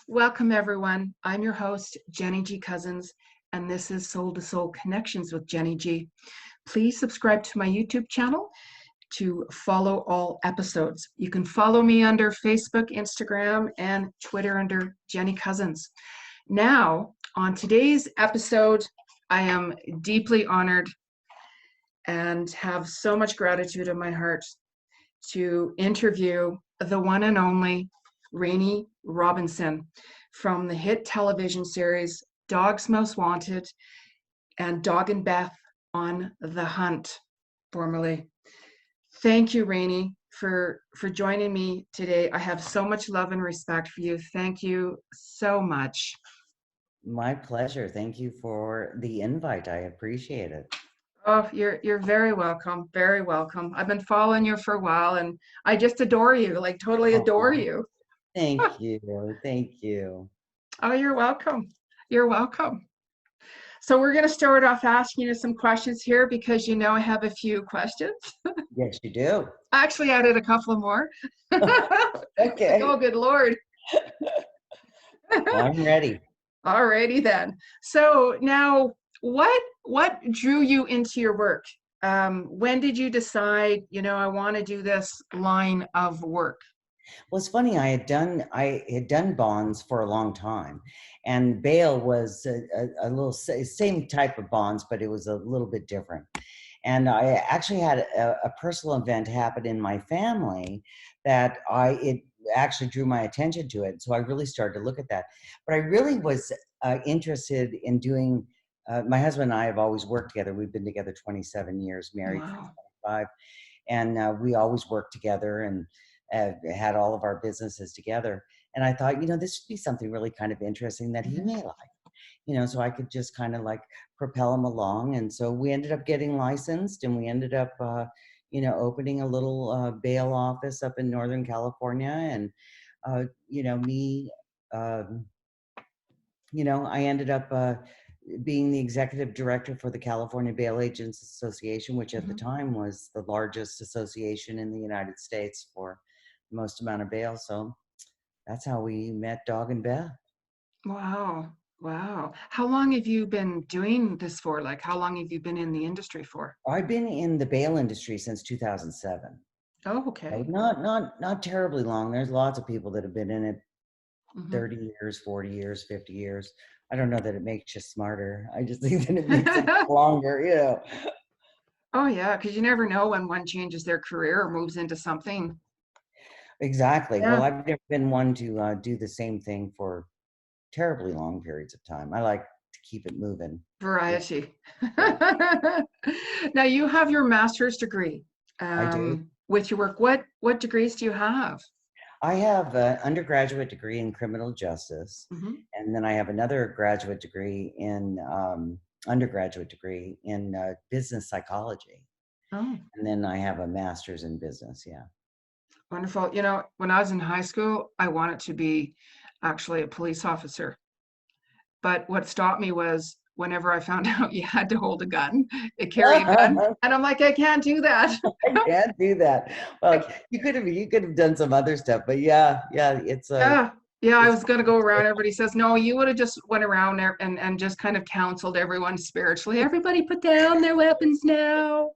Welcome, everyone. I'm your host, Jeni Ji Cousins, and this is Soul to Soul Connections with Jeni Ji. Please subscribe to my YouTube channel to follow all episodes. You can follow me under Facebook, Instagram, and Twitter under Jeni Cousins. Now, on today's episode, I am deeply honored and have so much gratitude in my heart to interview the one and only Rainey Robinson from the hit television series Dogs Most Wanted and Dog and Beth on the Hunt, formerly. Thank you, Rainey, for joining me today. I have so much love and respect for you. Thank you so much. My pleasure. Thank you for the invite. I appreciate it. Oh, you're very welcome. Very welcome. I've been following you for a while and I just adore you, like totally adore you. Thank you. Thank you. Oh, you're welcome. You're welcome. So we're going to start off asking you some questions here because you know I have a few questions. Yes, you do. I actually added a couple more. Okay. Oh, good Lord. I'm ready. Alrighty then. So now, what drew you into your work? When did you decide, I want to do this line of work? Well, it's funny. I had done bonds for a long time, and bail was a little same type of bonds, but it was a little bit different. And I actually had a personal event happen in my family that it actually drew my attention to it. So I really started to look at that. But I really was interested in doing. My husband and I have always worked together. We've been together 27 years, married for Wow. 25, and we always worked together and had all of our businesses together. And I thought, this would be something really kind of interesting that he may like. So I could just kind of like propel him along. And so we ended up getting licensed, and we ended up, opening a little bail office up in Northern California. And, I ended up being the executive director for the California Bail Agents Association, which at the time was the largest association in the United States for the most amount of bail. So that's how we met Dog and Beth. Wow. Wow. How long have you been doing this for? Like, how long have you been in the industry for? I've been in the bail industry since 2007. Oh, So okay. not terribly long. There's lots of people that have been in it 30 Mm-hmm. years, 40 years, 50 years. I don't know that it makes you smarter. I just think that it makes it longer, Oh, yeah, because you never know when one changes their career or moves into something. Exactly. Yeah, Well, I've never been one to do the same thing for terribly long periods of time. I like to keep it moving. Yeah, variety. yeah, Now you have your master's degree I do. with your work. What degrees do you have? I have an undergraduate degree in criminal justice, Hmm. and then I have another graduate degree in undergraduate degree in business psychology, Oh, and then I have a master's in business. Yeah. wonderful. When I was in high school, I wanted to be actually a police officer. But what stopped me was whenever I found out you had to hold a gun, carry a gun, and I'm like, I can't do that. I can't do that. I Well, you could have done some other stuff, but yeah, Yeah, yeah, I it's was gonna go around. Everybody says, no, you would have just went around there and just kind of counseled everyone spiritually. Everybody put down their weapons now.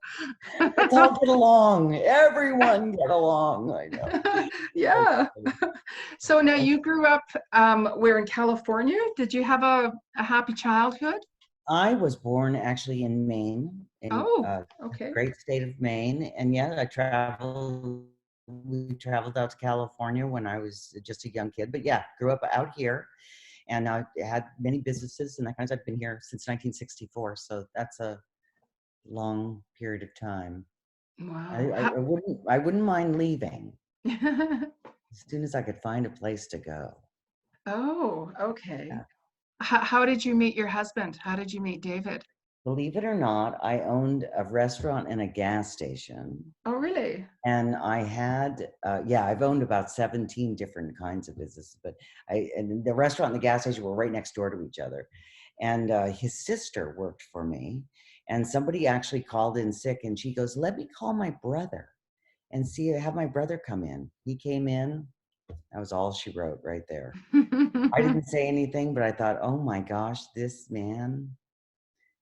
let's all get along. Everyone get along. I know. That's Yeah. funny. So now you grew up where in California? Did you have a happy childhood? I was born actually in Maine, in Oh, okay. great state of Maine, and yeah, I traveled. We traveled out to California when I was just a young kid, but yeah, grew up out here, and I had many businesses and that kind of stuff. I've been here since 1964, so that's a long period of time. I, Wow. I, I wouldn't mind leaving as soon as I could find a place to go. Oh, okay. Yeah. How did you meet your husband? How did you meet David? Believe it or not, I owned a restaurant and a gas station. Oh, really? And I had, I've owned about 17 different kinds of businesses, but and the restaurant and the gas station were right next door to each other. And his sister worked for me, and somebody actually called in sick, and she goes, "Let me call my brother and have my brother come in." He came in, That was all she wrote right there. I didn't say anything, but I thought, oh my gosh, this man,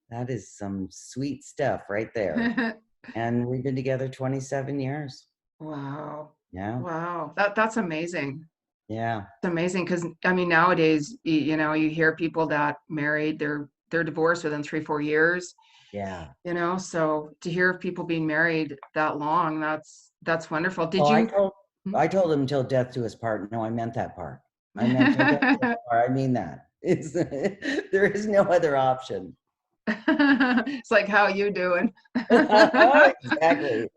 that is some sweet stuff right there. And we've been together 27 years. Wow. Yeah. Wow. That's amazing. Yeah. It's amazing because I mean nowadays you know you hear people that married they're divorced within 3-4 years, Yeah. you know, so to hear of people being married that long, that's wonderful. Did Well, you I told him till death do us part. No, I meant that part. I meant till death do us part. I mean that. It's there is no other option. it's like how you doing? Exactly.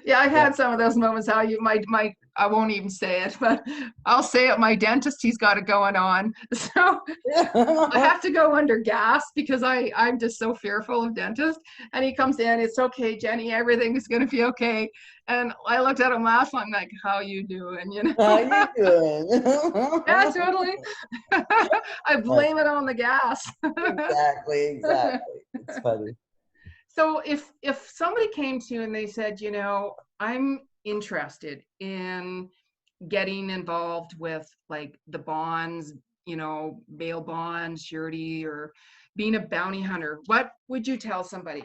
Yeah, I Yeah. had some of those moments. How you my I won't even say it, but I'll say it. My dentist, he's got it going on. So I have to go under gas because I'm just so fearful of dentists. And he comes in, it's okay, Jenny, everything is gonna be okay. And I looked at him last time like, how you doing? You How know? you doing? Yeah, totally. I But blame it on the gas. exactly. It's funny. So if somebody came to you and they said, you know, I'm interested in getting involved with like the bonds, you know, bail bonds, surety, or being a bounty hunter, what would you tell somebody?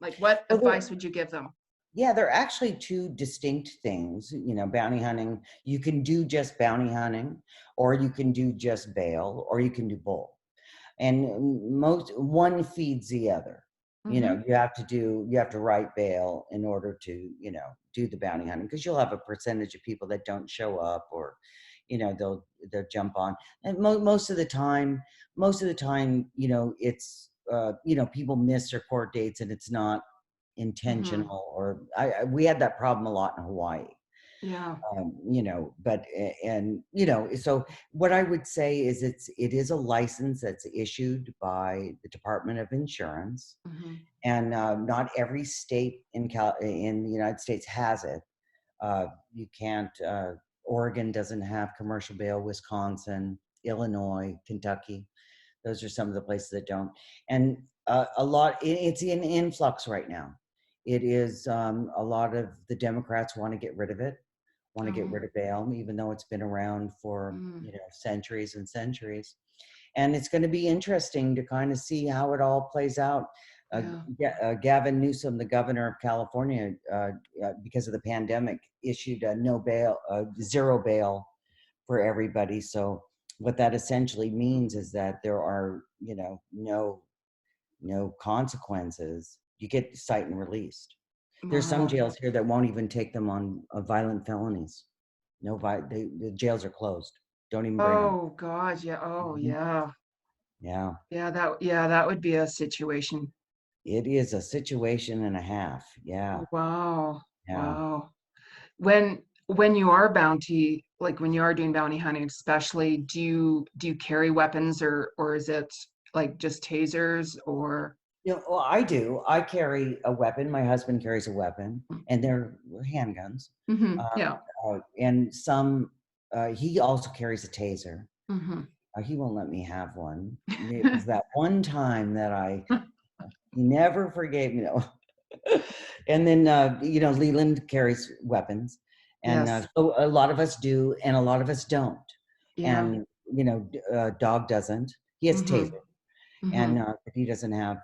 Like, what Well, advice would you give them? yeah, they're actually two distinct things. You know, bounty hunting, you can do just bounty hunting, or you can do just bail, or you can do both. And most one feeds the other. You Mm-hmm. know, you have to write bail in order to, you know, do the bounty hunting, because you'll have a percentage of people that don't show up, or, you know, they'll jump on. And most of the time, you know, it's you know, people miss their court dates and it's not Mm-hmm. intentional. Or we had that problem a lot in Hawaii. Yeah. You know, but and you know, so what I would say is it is a license that's issued by the Department of Insurance, Mm-hmm. and not every state in the United States has it. You can't. Oregon doesn't have commercial bail. Wisconsin, Illinois, Kentucky. Those are some of the places that don't. And it's in influx right now. It is a lot of the Democrats want to get rid of it, want to get Oh. rid of bail, even though it's been around for, Mm. you know, centuries and centuries. And it's going to be interesting to kind of see how it all plays out. Yeah. Gavin Newsom, the governor of California, because of the pandemic, issued a no bail, zero bail for everybody. So what that essentially means is that there are, you know, no consequences. You get cite and released. There's some Wow. jails here that won't even take them on violent felonies. The jails are closed. Don't even bring them. Oh God. Yeah. Oh Mhm. yeah. Yeah, Yeah, that would be a situation. it is a situation and a half. Yeah, Wow. yeah. Wow. When you are bounty, like when you are doing bounty hunting, especially, do you carry weapons or is it like just tasers or You know, well, I do. I carry a weapon. My husband carries a weapon, and they're handguns. mm-hmm, Um, yeah. and some, he also carries a taser. Mm-hmm. He won't let me have one. It was that one time that he never forgave me. No. And then, you know, Leland carries weapons. And Yes. so a lot of us do, and a lot of us don't. Yeah. And, you know, Dog doesn't. He has a Mm-hmm. taser, Mm-hmm. and but he doesn't have,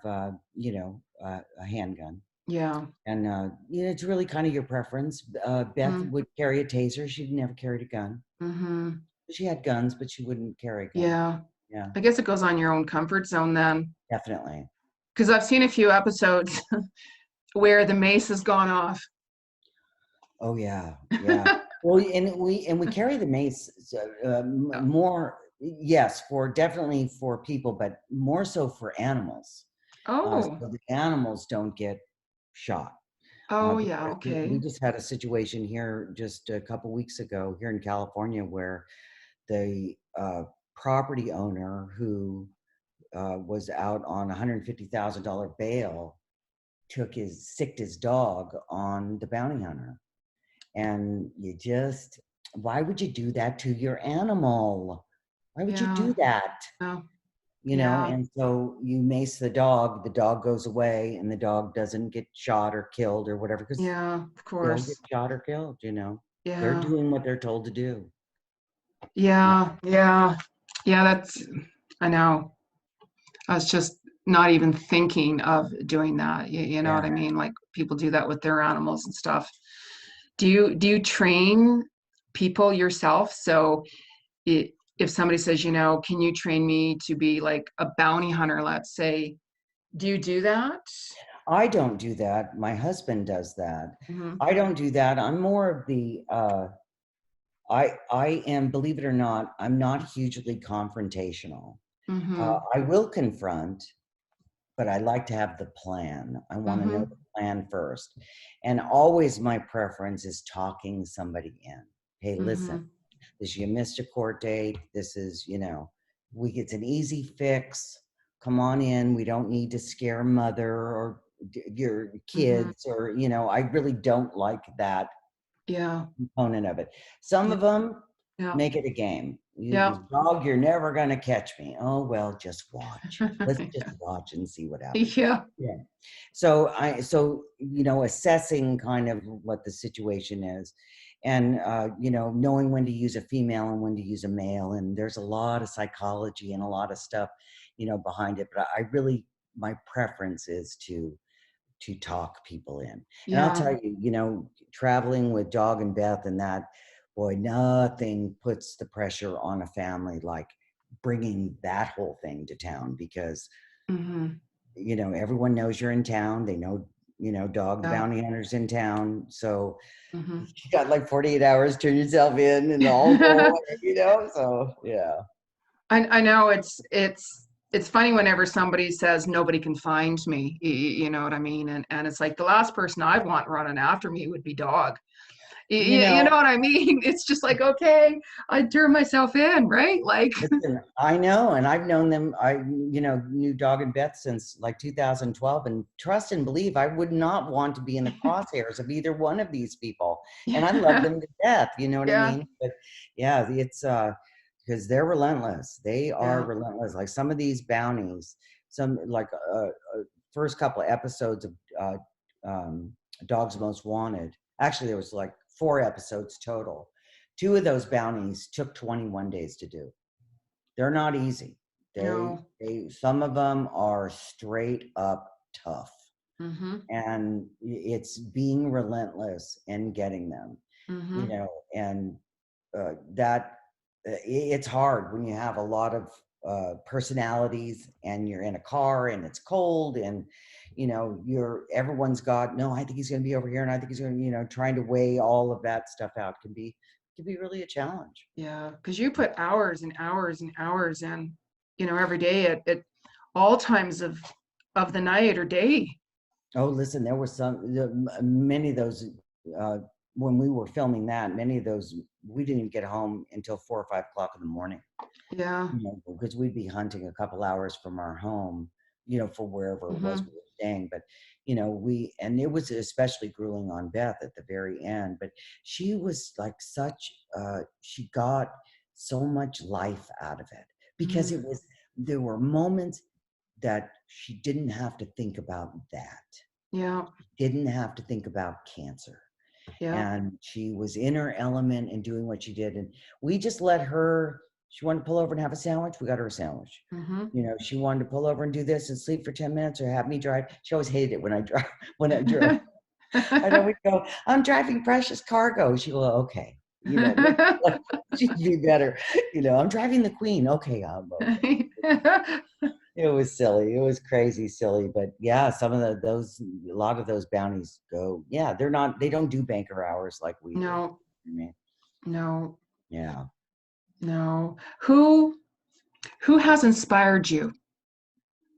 you know, a handgun. Yeah. And, you know, it's really kind of your preference. Beth Mm-hmm. would carry a taser. She never carried a gun. Mm-hmm. She had guns, but she wouldn't carry a gun. Yeah. Yeah, I guess it goes on your own comfort zone then. definitely. Because I've seen a few episodes where the mace has gone off. Oh yeah, yeah. Well, and we carry the mace more, yes, for definitely for people, but more so for animals, Oh. so the animals don't get shot. Oh yeah, Because okay. we just had a situation here just a couple weeks ago here in California where the property owner who was out on $150,000 bail sicked his dog on the bounty hunter. And why would you do that to your animal? Why would you Yeah. do that? Yeah. You know, Yeah. and so you mace the dog goes away, and the dog doesn't get shot or killed or whatever, because Yeah, of they don't get course. shot or killed, you know. They're Yeah. doing what they're told to do. Yeah, yeah, yeah, I know. I was just not even thinking of doing that. You know Yeah. what I mean? Like people do that with their animals and stuff. Do you train people yourself? So if somebody says, can you train me to be like a bounty hunter, let's say, do you do that? I don't do that. My husband does that. Hmm. I don't do that. I'm more of the I am, believe it or not, I'm not hugely confrontational. Hmm. I will confront, but I like to have the plan. I want to know Hmm. the plan first. And always my preference is talking somebody in. Hey, listen, Hmm. this you missed a court date. This is, it's an easy fix. Come on in. We don't need to scare mother or your Hmm. kids or, I really don't like that Yeah. component of it. Some Yeah. of them Yeah. make it a game. Yeah. You dog, you're never going to catch me. Oh, well, just watch. Let's just watch and see what happens. Yeah. Yeah. So assessing kind of what the situation is, and knowing when to use a female and when to use a male, and there's a lot of psychology and a lot of stuff, behind it. But I really, my preference is to talk people in. And I'll Yeah. tell you, traveling with Dog and Beth and that, boy, nothing puts the pressure on a family like bringing that whole thing to town because Hmm. everyone knows you're in town. They know, Dog the Yeah. bounty hunter's in town. So Hmm. you got like 48 hours, turn yourself in and all go away, So yeah. I know it's funny whenever somebody says nobody can find me. You know what I mean? And it's like the last person I'd want running after me would be Dog. You You know, know what I mean? It's just like, okay, I turn myself in, right? Like, listen, I know, and I've known them. I, knew Dog and Beth since like 2012, and trust and believe, I would not want to be in the crosshairs of either one of these people. And I love yeah, them to death. You know what I yeah, mean? But yeah, it's because they're relentless. They are yeah, relentless. Like some of these bounties, some like first couple of episodes of Dog's Most Wanted. Actually, there was like 4 episodes total. 2 of those bounties took 21 days to do. They're not easy. no, They some of them are straight up tough. mm-hmm, And it's being relentless and getting them, mm-hmm, and that it's hard when you have a lot of personalities and you're in a car and it's cold and everyone's got, no, I think he's going to be over here and I think he's going to, trying to weigh all of that stuff out can be really a challenge. yeah, because you put hours and hours and hours in, every day at all times of the night or day. Oh, listen, there were many of those, uh, when we were filming that, many of those, we didn't even get home until 4 or 5 o'clock in the morning, Yeah, because we'd be hunting a couple hours from our home, for wherever it was mm-hmm, we were staying. But, and it was especially grueling on Beth at the very end, but she was like she got so much life out of it because mm-hmm, there were moments that she didn't have to think about that. yeah, Didn't have to think about cancer. yeah, And she was in her element and doing what she did. And we just let her, she wanted to pull over and have a sandwich. We got her a sandwich. mm-hmm. She wanted to pull over and do this and sleep for 10 minutes or have me drive. She always hated it when I drive, when I drove. I know we go, I'm driving precious cargo. She go, okay. She'd be better. I'm driving the Queen. Okay, I'm okay. It was silly. It was crazy silly. But yeah, some of a lot of those bounties go, yeah, they don't do banker hours like we do. No, I mean, no, yeah. no. Who has inspired you?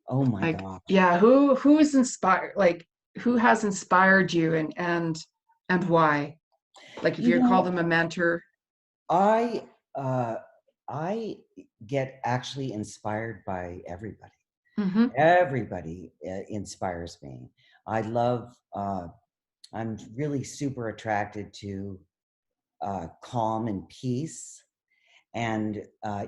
Oh my Like, gosh. yeah, who's inspired, like who has inspired you and why? Like if You you call know, them a mentor. I, uh, I get actually inspired by everybody. Mm-hmm. Everybody inspires me. I love, I'm really super attracted to calm and peace and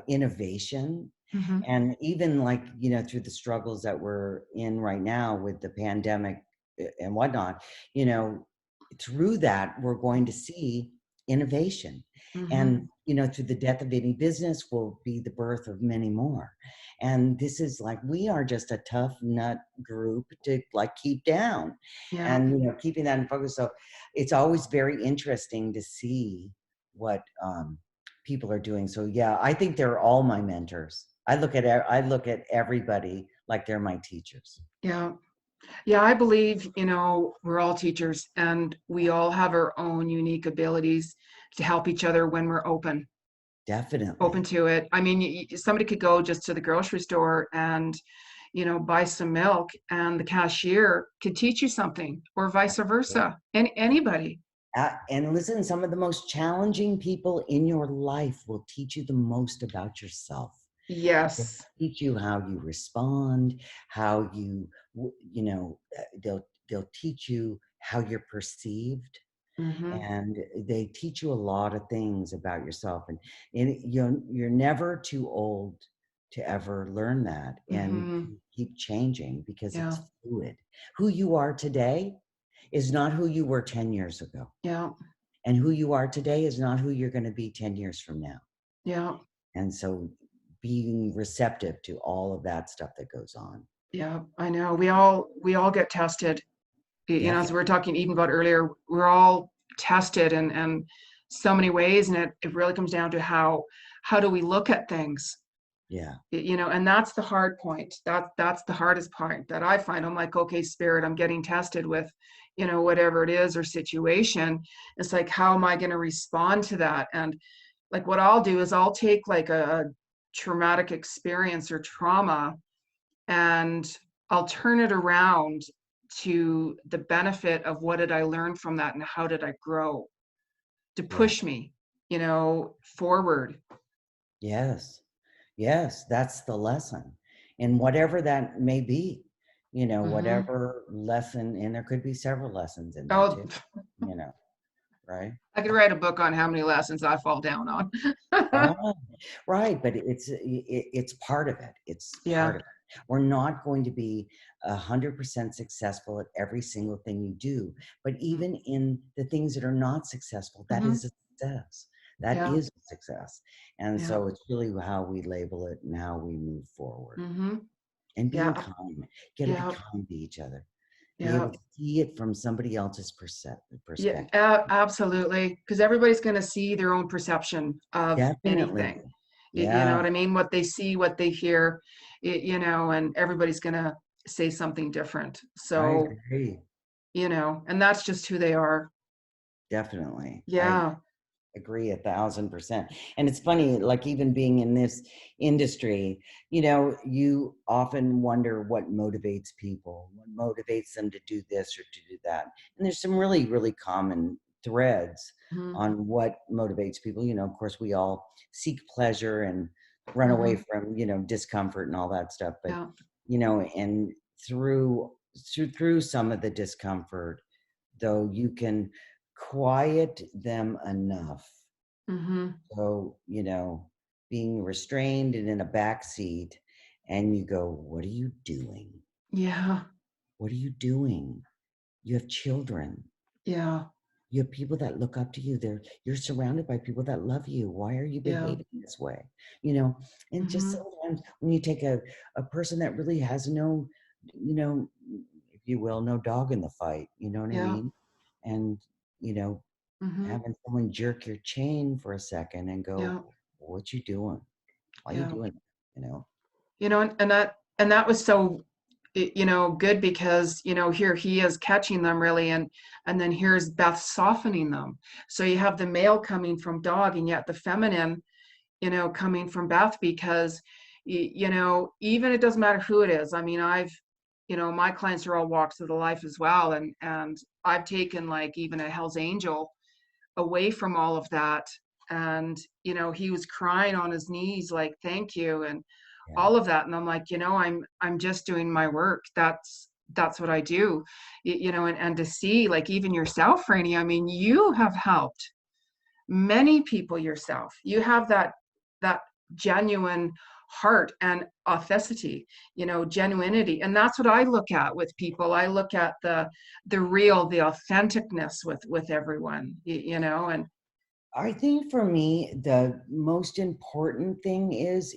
innovation. Mm-hmm. And even like, through the struggles that we're in right now with the pandemic and whatnot, you know, through that, we're going to see innovation. And, Mm-hmm. through the death of any business will be the birth of many more. And this is like, we are just a tough nut group to like keep down Yeah. and, keeping that in focus. So it's always very interesting to see what people are doing. So yeah, I think they're all my mentors. I look at everybody like they're my teachers. Yeah. Yeah, I believe, we're all teachers and we all have our own unique abilities to help each other when we're open Definitely. to it. I mean, somebody could go just to the grocery store and, buy some milk, and the cashier could teach you something, or vice versa. And anybody. And listen, some of the most challenging people in your life will teach you the most about yourself. They'll Yes. teach you how you respond, how you, they'll teach you how you're perceived, Mm-hmm. and they teach you a lot of things about yourself. And you're never too old to ever learn that, and Mm-hmm. to keep changing because Yeah. it's fluid. Who you are today is not who you were 10 years ago. Yeah. And who you are today is not who you're going to be 10 years from now. Yeah. And so being receptive to all of that stuff that goes on. Yeah. I know. We all get tested. As we Definitely. were talking even about earlier, we're all tested and so many ways, and it really comes down to how do we look at things. Yeah. And that's the hard point. That's the hardest part that I find. I'm like, okay, spirit, I'm getting tested with, whatever it is or situation. It's like, how am I going to respond to that? And like, what I'll do is I'll take like a traumatic experience or trauma, and I'll turn it around to the benefit of what did I learn from that and how did I grow to Yeah. push me, forward. Yes. Yes. That's the lesson. And whatever that may be, Hmm. whatever lesson, and there could be several lessons in there Oh, too, you know, right? I could write a book on how many lessons I fall down on. Oh, right, but it's part of it. It's Yeah. part of it. We're not going to be 100% successful at every single thing you do, but even in the things that are not successful, that Hmm. is a success. That Yeah. is a success. And Yeah. so it's really how we label it and how we move forward. Hmm. And being Yeah. kind. You got to be Yeah. kind to each other. Be Yeah. able to see it from somebody else's Yeah. perspective. Absolutely. Because everybody's going to see their own perception of Definitely. anything. You know Yeah, what I mean? What they see, what they hear, and everybody's going to say something different. I So, agree. and that's just who they are. Definitely. I Yeah. agree 1,000%. And it's funny, like even being in this industry, you often wonder what motivates people, what motivates them to do this or to do that. And there's some really, really common threads Hmm. on what motivates people. Of course, we all seek pleasure and run away Hmm. from, discomfort and all that stuff. But, Yeah. and through some of the discomfort, though, you can quiet them enough. Hmm. So, being restrained and in a back seat, and you go, what are you doing? Yeah. What are you doing? You have children. Yeah. You have people that look up to you. You're surrounded by people that love you. Why are you Yeah. behaving this way? You know, and just Hmm. sometimes when you take a person that really has no, if you will, no dog in the fight, you know what I Yeah. mean? And, you know, Hmm. having someone jerk your chain for a second and Yeah. go, what you doing? Why you Yeah. doing it? You know? And that was so good, because here he is catching them really, and then here's Beth softening them. So you have the male coming from dog, and yet the feminine coming from Beth, because even it doesn't matter who it is. I mean, my clients are all walks of the life as well, and I've taken like even a Hell's Angel away from all of that, and he was crying on his knees like thank you and Yeah. all of that, and I'm like, I'm just doing my work. That's what I do. And to see like even yourself, Rainey, I mean, you have helped many people yourself. You have that genuine heart and authenticity, genuinity. And that's what I look at with people. I look at the real, the authenticness with everyone, and I think for me, the most important thing is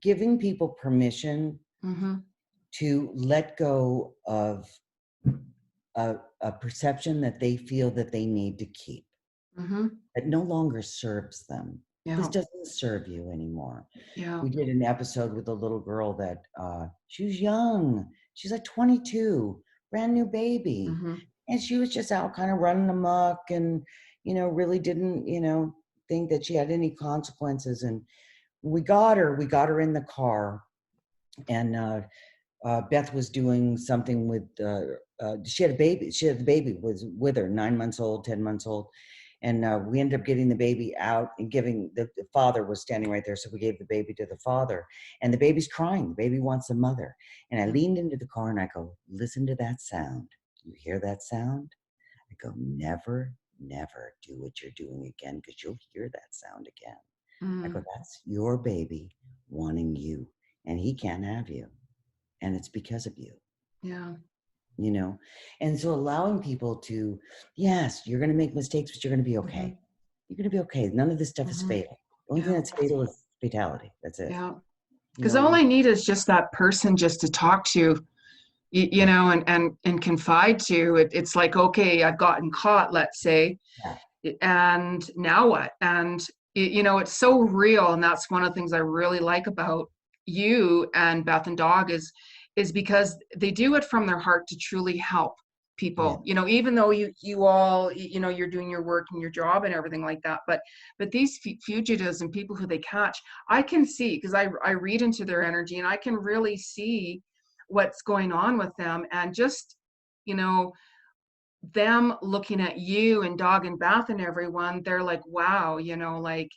giving people permission Mm-hmm. to let go of a perception that they feel that they need to keep, Mm-hmm. that no longer serves them. This Yeah. doesn't serve you anymore. Yeah. We did an episode with a little girl that she was young. She's like 22, brand new baby. Mm-hmm. And she was just out kind of running amok and, really didn't, think that she had any consequences. And we got her in the car, and Beth was doing something with, she had a baby. The baby was with her, 9 months old, 10 months old. And we ended up getting the baby out and giving the father was standing right there. So we gave the baby to the father, and the baby's crying. The baby wants a mother. And I leaned into the car and I go, listen to that sound. You hear that sound? I go, never, never do what you're doing again, because you'll hear that sound again. I Mm. go, that's your baby wanting you, and he can't have you. And it's because of you, Yeah. you know? And so allowing people to, yes, you're going to make mistakes, but you're going to be Mm-hmm. okay. You're going to be okay. None of this stuff is Mm-hmm. fatal. The only thing Yeah. that's fatal is fatality. That's it. Yeah. You know Because what I all mean? I need is just that person just to talk to, Yeah. and confide to. It's like, okay, I've gotten caught, let's say, Yeah. and now what? And it's so real, and that's one of the things I really like about you and Beth and Dog is because they do it from their heart to truly help Yeah. people. Even though you all, you're doing your work and your job and everything like that, but these fugitives and people who they catch, I can see, because I read into their energy, and I can really see what's going on with them, and just you know them looking at you and Dog and Bath and everyone, they're like, wow, like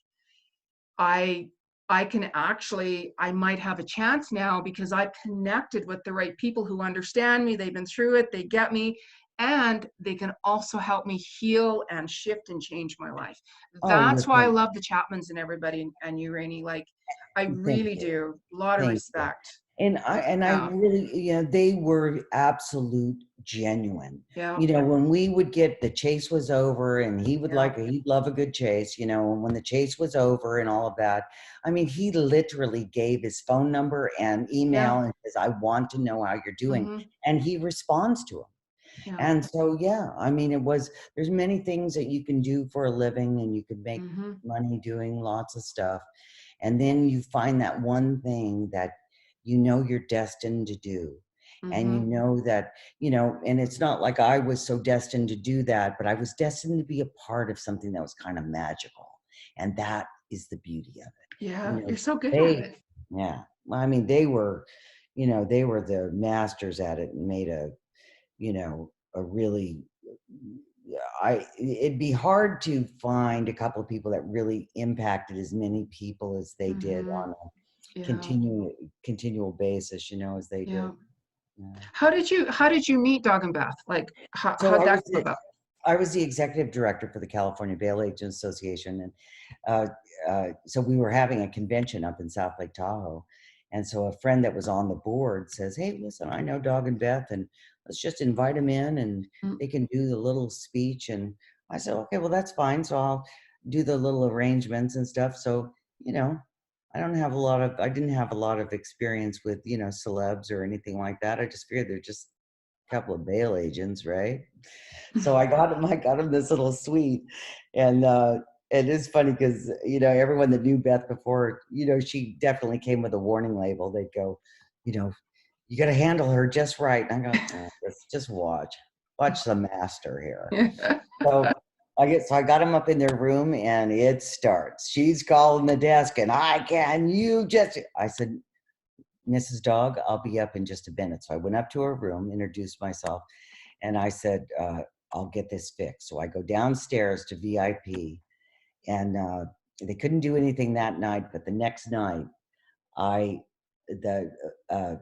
I I can actually, I might have a chance now because I've connected with the right people who understand me. They've been through it, they get me, and they can also help me heal and shift and change my life. Oh, That's why I listen, love the Chapmans and everybody, and you, Rainey. Like, I thank really you. do. A lot of Thank you. respect. And I Yeah, really, they were absolute genuine. yeah, When we would get, the chase was over, and yeah, he'd love a good chase, and when the chase was over and all of that, I mean, he literally gave his phone number and yeah. email and says, I want to know how you're doing. Mm-hmm. And he responds to him. Yeah. And so, yeah, I mean, there's many things that you can do for a living, and you can make Mm-hmm. money doing lots of stuff. And then you find that one thing that you're destined to do. And Mm-hmm. that, and it's not like I was so destined to do that, but I was destined to be a part of something that was kind of magical. And that is the beauty of it. Yeah, you're so good at They, it. yeah, I mean, they were the masters at it, and made a really, it'd be hard to find a couple of people that really impacted as many people as they did Mm-hmm. on a Yeah, continual basis, as they yeah. did. Yeah. How did you meet Dog and Beth? Like, So how'd that come about? I was the executive director for the California Bail Agents Association, and so we were having a convention up in South Lake Tahoe, and so a friend that was on the board says, "Hey, listen, I know Dog and Beth, and let's just invite them in, and Mm. they can do the little speech." And I said, "Okay, well, that's fine. So I'll do the little arrangements and stuff." So you know, I didn't have a lot of experience with celebs or anything like that. I just figured they're just a couple of bail agents, right? So I got him this little suite, and it is funny because everyone that knew Beth before, she definitely came with a warning label. They'd go, you know, you got to handle her just right. And I go, just watch the master here. So I got him up in their room, and it starts. She's calling the desk, and I said, Mrs. Dog, I'll be up in just a minute. So I went up to her room, introduced myself, and I said, I'll get this fixed. So I go downstairs to VIP, and they couldn't do anything that night. But the next night, I the uh,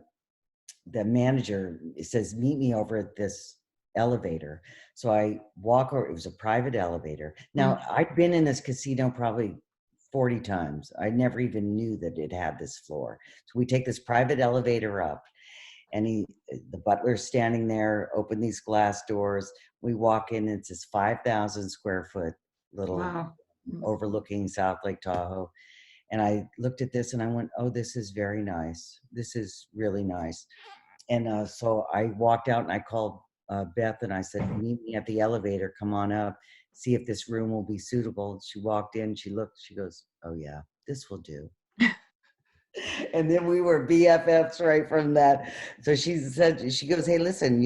the manager says, meet me over at this elevator. So I walk over. It was a private elevator. Now, Mm. I'd been in this casino probably 40 times. I never even knew that it had this floor. So we take this private elevator up, and the butler's standing there, open these glass doors. We walk in, and it's this 5,000 square foot little Wow. overlooking South Lake Tahoe. And I looked at this and I went, oh, this is very nice. This is really nice. And so I walked out and I called Beth and I said, meet me at the elevator, come on up, see if this room will be suitable. She walked in, she looked, she goes, oh yeah, this will do. And then we were BFFs right from that. So she said, she goes, hey, listen,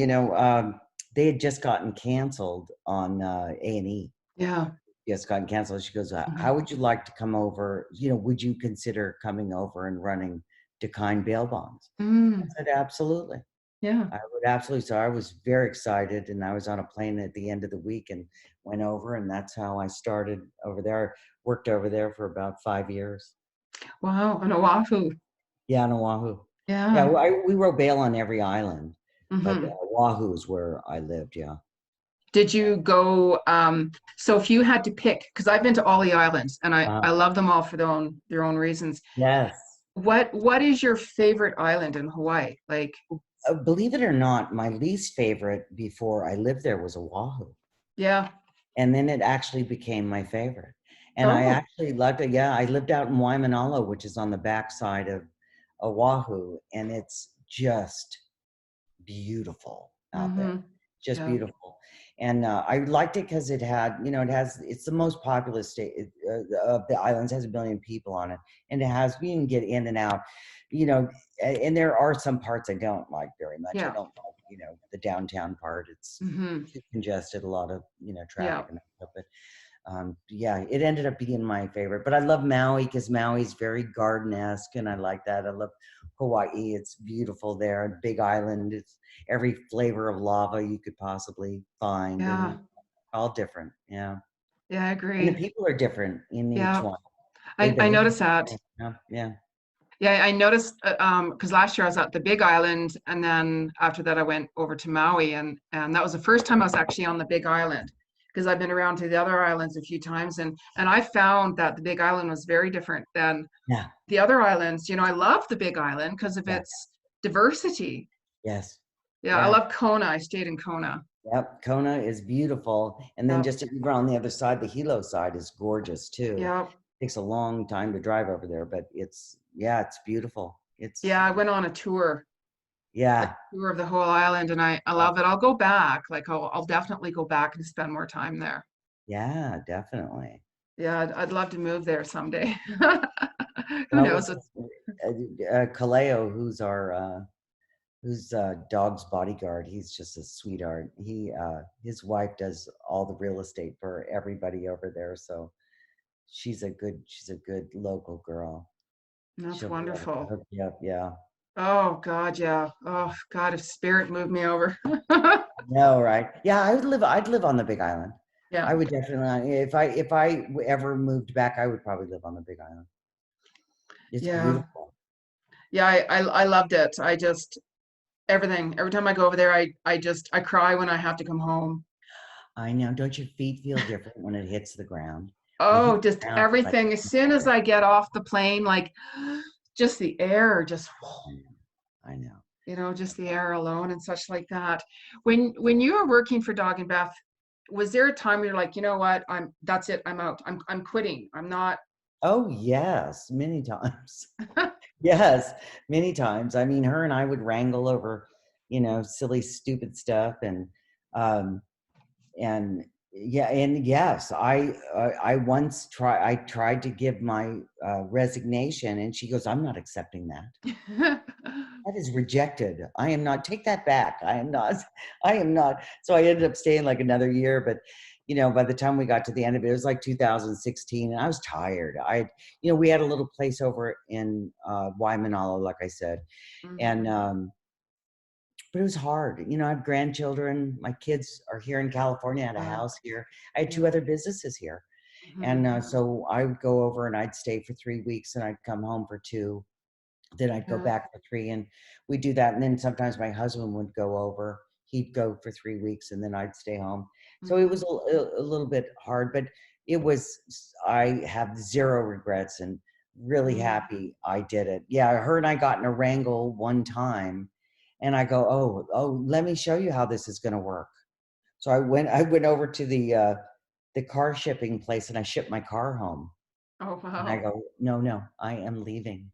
they had just gotten canceled on A&E. Yeah. Just gotten canceled. She goes, Mm-hmm. how would you like to come over? Would you consider coming over and running Decline bail bonds? I said, absolutely. Yeah. I would absolutely. So I was very excited, and I was on a plane at the end of the week and went over, and that's how I started over there. Worked over there for about 5 years. Wow. On Oahu. Yeah, on Oahu. Yeah, Yeah. we wrote bail on every island, but Mm-hmm. Oahu is where I lived. Yeah. Did you go, so if you had to pick, because I've been to all the islands and I love them all for their own reasons. Yes. What is your favorite island in Hawaii? Like, Believe it or not, my least favorite before I lived there was Oahu. yeah. And then it actually became my favorite. And I Oh. actually loved it. Yeah, I lived out in Waimanalo, which is on the backside of Oahu, and it's just beautiful out there. Mm-hmm. Just Yeah. beautiful. And I liked it because it's the most populous state of the islands, has 1 billion people on it. And you can get in and out, and there are some parts I don't like very much. I Yeah. don't like, the downtown part. It's Mm-hmm. too congested, a lot of, Yeah. traffic and stuff. But yeah, it ended up being my favorite. But I love Maui because Maui's very garden-esque, and I like that. I love Hawaii. It's beautiful there. Big island. It's every flavor of lava you could possibly find, Yeah. and all different. Yeah, Yeah, I and the agree. people are different in each Yeah. one. They I behave. noticed that. Yeah, yeah. Yeah, I noticed because last year I was at the Big Island, and then after that I went over to Maui, and that was the first time I was actually on the Big Island because I've been around to the other islands a few times, and I found that the Big Island was very different than Yeah, the other islands. I love the Big Island because of yeah, its diversity. yes, Yeah, I yeah. love Kona. I stayed in Kona. Yep, Kona is beautiful, and then Yeah, just over on the other side, the Hilo side is gorgeous too. yeah, Takes a long time to drive over there, but it's beautiful. yeah. I went on a Yeah, tour of the whole island, and I yeah, love it. I'll go back. Like I'll definitely go back and spend more time there. yeah, definitely. Yeah, I'd love to move there someday. And Who I was knows? Kaleo, who's dog's bodyguard. He's just a sweetheart. His wife does all the real estate for everybody over there, so she's a good local girl. That's She'll be able to wonderful. hook you up. Yeah. Oh God, yeah. Oh God, if spirit moved me over. No, right? Yeah, I'd live on the Big Island. Yeah, I would definitely, if I ever moved back, I would probably live on the Big Island. It's yeah, beautiful. yeah. I loved it. I just everything. Every time I go over there, I cry when I have to come home. I know. Don't your feet feel different when it hits the ground? When it Oh, hits just the ground, it's like, everything. As soon as I get off the plane, like just the air, just I know. I know. just the air alone and such like that. When you were working for Dog and Beth, was there a time where you're like, you know what, that's it, I'm out. I'm quitting. I'm not. Oh, yes, many times. Yes, many times. I mean, her and I would wrangle over, silly, stupid stuff, um, and yeah, and yes, I once tried to give my resignation, and she goes, "I'm not accepting that. That is rejected. I am not. Take that back. I am not. I am not." So I ended up staying like another year, but by the time we got to the end of it, it was like 2016, and I was tired. We had a little place over in Waimanalo, like I said, and Mhm. but it was hard. I have grandchildren. My kids are here in California. I had a Wow. house here. I had Yeah. 2 other businesses here, Mhm. and so I would go over and I'd stay for 3 weeks, and I'd come home for 2. Then I'd go Yeah. back for 3, and we'd do that. And then sometimes my husband would go over. He'd go for 3 weeks, and then I'd stay home. So it was Mhm. a little bit hard, but I have zero regrets and really Mhm. happy I did it. Yeah, her and I got in a wrangle one time, and I go, oh, let me show you how this is going to work. So I went over to the the car shipping place and I shipped my car home. Oh, And I wow. go, no, I am leaving.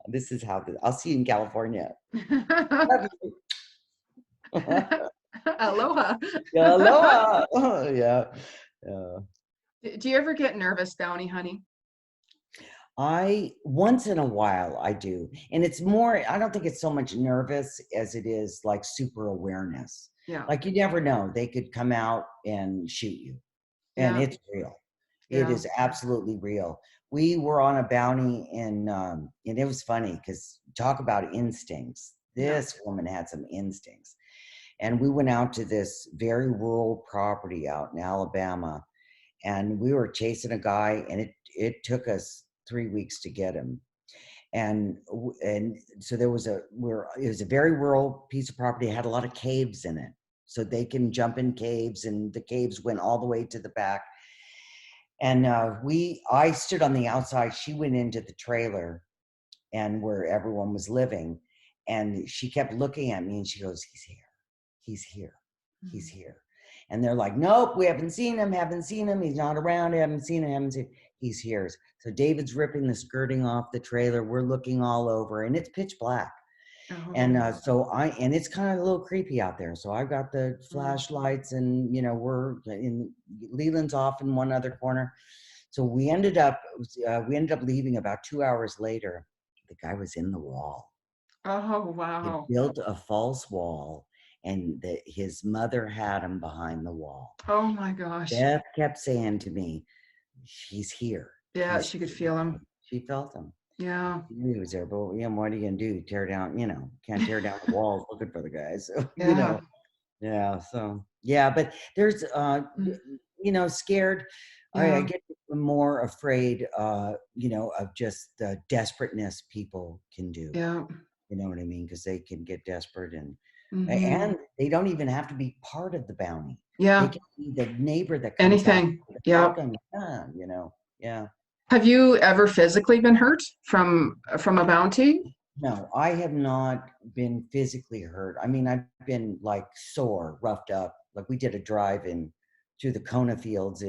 This is how, I'll see you in California. Love you. Aloha. Yeah, aloha. Yeah. Yeah. Do you ever get nervous, Bounty Honey? Once in a while I do. And it's more, I don't think it's so much nervous as it is like super awareness. Yeah. Like you never know, they could come out and shoot you. And Yeah. it's real. It Yeah. is absolutely real. We were on a bounty and it was funny because talk about instincts. Yeah. This woman had some instincts. And we went out to this very rural property out in Alabama, and we were chasing a guy, and it took us 3 weeks to get him. And so it was a very rural piece of property. It had a lot of caves in it, so they can jump in caves, and the caves went all the way to the back. And I stood on the outside. She went into the trailer and where everyone was living, and she kept looking at me and she goes, he's here, he's here, he's here. And they're like, nope, we haven't seen him, he's not around, haven't seen him, he's here. So David's ripping the skirting off the trailer, we're looking all over, and it's pitch black. And and it's kind of a little creepy out there. So I've got the flashlights, and we're in, Leland's off in one other corner. So we ended up leaving about 2 hours later. The guy was in the wall. Oh, He wow. built a false wall, and his mother had him behind the wall. Oh my gosh. Beth kept saying to me, he's here. Yeah, she could feel him. She felt him. Yeah. He was there, but what are you gonna do? Tear down, can't tear down the walls looking for the guys. So, Yeah. yeah. So yeah, but there's scared. I Yeah. get more afraid, of just the desperateness people can do. Yeah. You know what I mean? Because they can get desperate, and they don't even have to be part of the bounty. They Yeah. can be the neighbor that comes out Anything. with a Yeah. shotgun. Yeah. Have you ever physically been hurt from a bounty? No, I have not been physically hurt. I mean, I've been like sore, roughed up. Like we did a drive in through the Kona fields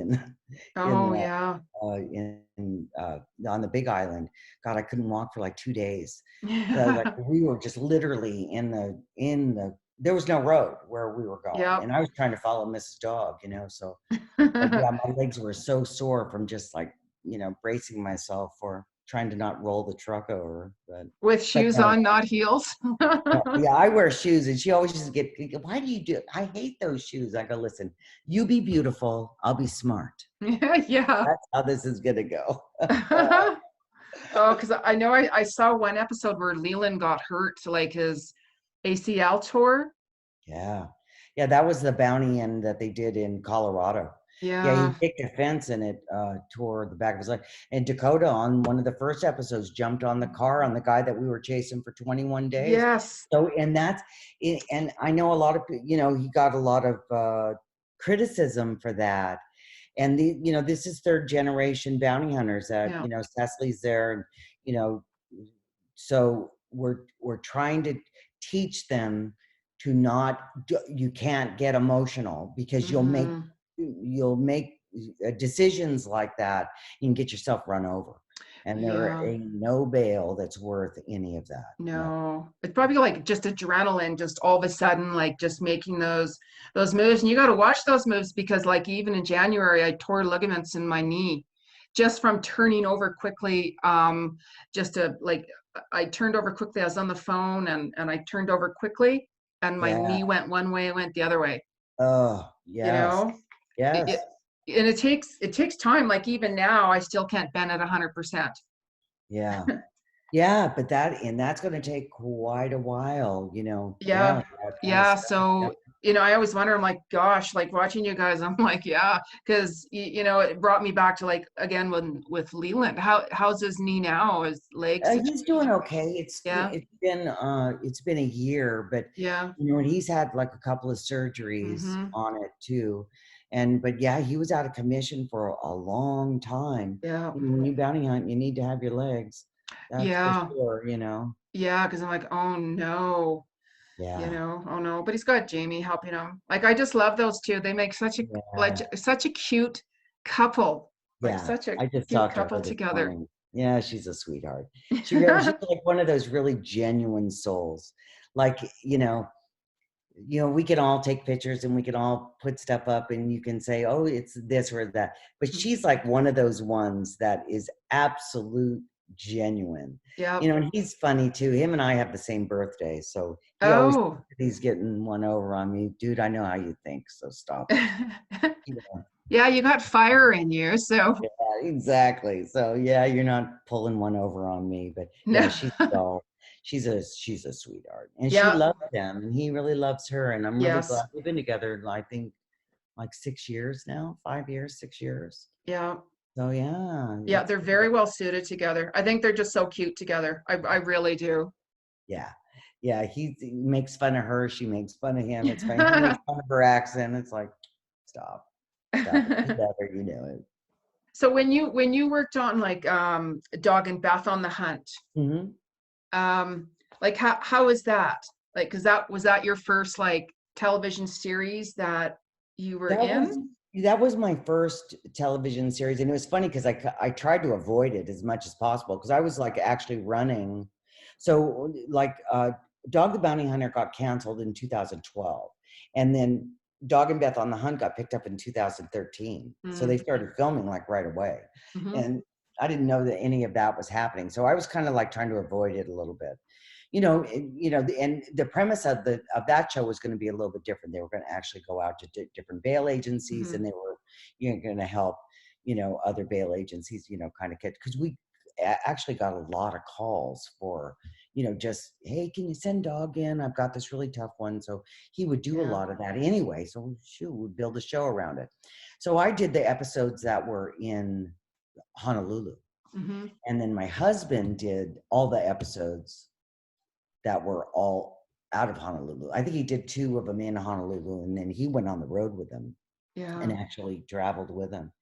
Oh, yeah. on the Big Island. God, I couldn't walk for like 2 days. Like we were just literally in the there was no road where we were going, Yep. and I was trying to follow Mrs. Dog, so but yeah, my legs were so sore from just like bracing myself for trying to not roll the truck over. With shoes No, on, not heels. yeah, I wear shoes, and she always just why do you do it? I hate those shoes. I go, listen, you be beautiful, I'll be smart. Yeah. That's how this is gonna go. Oh, because I know I saw one episode where Leland got hurt, like his ACL tore. Yeah, that was the bounty that they did in Colorado. Yeah, Yeah. he kicked a fence and it tore the back of his leg. And Dakota, on one of the first episodes, jumped on the car on the guy that we were chasing for 21 days. Yes. So, and that's it. And I know a lot of, he got a lot of criticism for that. And this is third generation bounty hunters that, Cecily's there, and, so we're trying to teach them to not, you can't get emotional because you'll make decisions like that. You can get yourself run over, and there ain't no bail that's worth any of that. No, it's probably like just adrenaline, just all of a sudden, like just making those moves. And you got to watch those moves because, like, even in January, I tore ligaments in my knee just from turning over quickly. I turned over quickly. I was on the phone and I turned over quickly, and my knee went one way, it went the other way. Oh, yes. Yes. And it takes time. Like even now, I still can't bend at 100%. Yeah. Yeah, but that's going to take quite a while, Yeah. Yeah. Stuff. So, I always wonder, I'm like, gosh, like watching you guys, I'm like, yeah, because, it brought me back to like, again, with Leland, how's his knee now? His legs? He's doing okay. It's been a year, but yeah. And he's had like a couple of surgeries on it too. But yeah, he was out of commission for a long time. Yeah. When you bounty hunt, you need to have your legs. That's for sure, Yeah, because I'm like, oh no. Yeah. Oh no. But he's got Jamie helping him. Like I just love those two. They make such a cute couple, like Yeah, such a I just cute talked to couple her this together. morning. Yeah, she's a sweetheart. She's like one of those really genuine souls. Like, we can all take pictures and we can all put stuff up and you can say, oh, it's this or that. But she's like one of those ones that is absolute genuine. Yep. And he's funny too. Him and I have the same birthday. So he always Oh. thinks he's getting one over on me. Dude, I know how you think, so stop it. Yeah, you got fire in you, so Yeah, exactly. So yeah, you're not pulling one over on me, but yeah, no. she's a sweetheart, and she Yeah. loves him, and he really loves her, and I'm really Yes. glad we've been together. I think like 6 years now, 5 years, 6 years. Yeah. So yeah, Yeah, it's they're very well suited together. I think they're just so cute together. I really do. yeah, yeah. He makes fun of her, she makes fun of him. It's funny. He makes fun of her accent. It's like, stop, stop it. You love her, you know it. So when you worked on like Dog and Beth on the Hunt, Mm-hmm. like how is that? Like, cause that was that your first like television series that you were That was in? that was my first television series, and it was funny because I tried to avoid it as much as possible because I was like actually running. So like Dog the Bounty Hunter got canceled in 2012, and then Dog and Beth on the Hunt got picked up in 2013. So they Mm, started filming like right away, mm-hmm, and I didn't know that any of that was happening. So I was kind of like trying to avoid it a little bit. And the premise of that show was going to be a little bit different. They were going to actually go out to different bail agencies, mm-hmm. and they were going to help other bail agencies kind of get, because we actually got a lot of calls for just, hey, can you send Dog in? I've got this really tough one. So he would do a Yeah. lot of that anyway. So shoot, we'd build a show around it. So I did the episodes that were in Honolulu, Mm-hmm. and then my husband did all the episodes that were all out of Honolulu. I think he did 2 of them in Honolulu, and then he went on the road with them Yeah. and actually traveled with them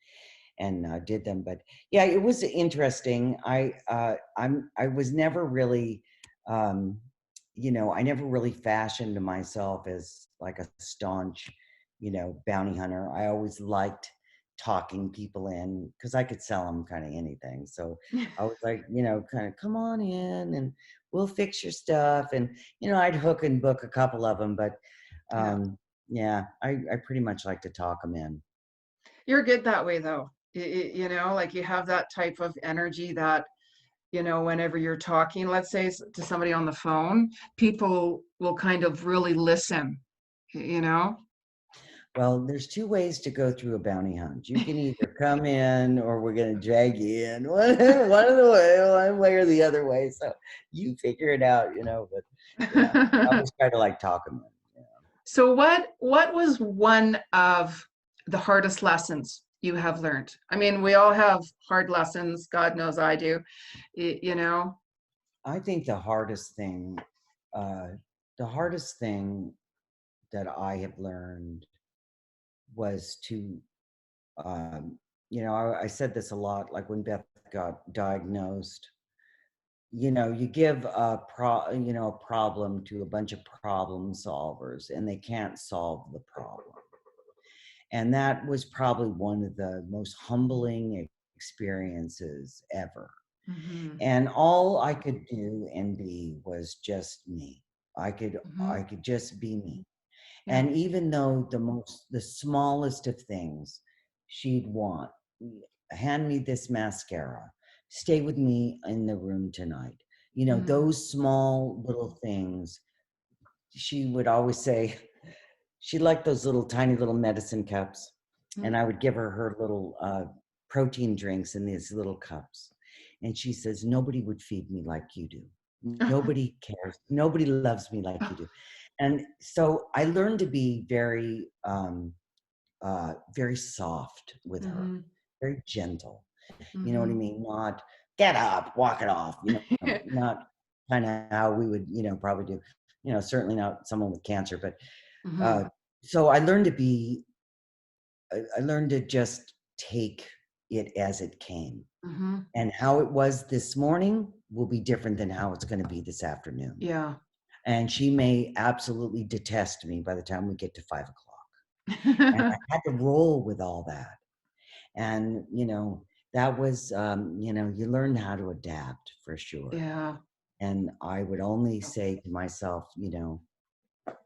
and did them. But yeah, it was interesting. I was never really, I never really fashioned myself as like a staunch, bounty hunter. I always liked talking people in because I could sell them kind of anything. So I was like, kind of come on in and we'll fix your stuff. And, I'd hook and book a couple of them, but Yeah. yeah, I pretty much like to talk them in. You're good that way though. Like you have that type of energy that, whenever you're talking, let's say to somebody on the phone, people will kind of really listen, you know? Well, there's 2 ways to go through a bounty hunt. You can either come in or we're going to drag you in. One of the one way or the other way. So you figure it out, but yeah, I always try to like talk them in. So what was one of the hardest lessons you have learned? I mean, we all have hard lessons. God knows I do, you know? I think uh, the hardest thing that I have learned was to, I said this a lot, like when Beth got diagnosed, you give a problem to a bunch of problem solvers and they can't solve the problem. And that was probably one of the most humbling experiences ever. Mm-hmm. And all I could do and be was just me. I could Mm-hmm. I could just be me. Yeah. And even though the smallest of things she'd want, hand me this mascara, stay with me in the room tonight. Mm. Those small little things, she would always say, she liked those little tiny little medicine cups. And Mm. I would give her her little protein drinks in these little cups. And she says, nobody would feed me like you do. Nobody cares. Nobody loves me like you do. And so I learned to be very soft with her, Mm-hmm. very gentle. You know what I Mm-hmm. mean? Not get up, walk it off, not kind of how we would, probably do, certainly not someone with cancer, but Mm-hmm. uh, so I learned to just take it as it came. Mm-hmm. And how it was this morning will be different than how it's going to be this afternoon. Yeah. And she may absolutely detest me by the time we get to 5 o'clock. And I had to roll with all that. And, that was, you learn how to adapt for sure. Yeah. And I would only say to myself,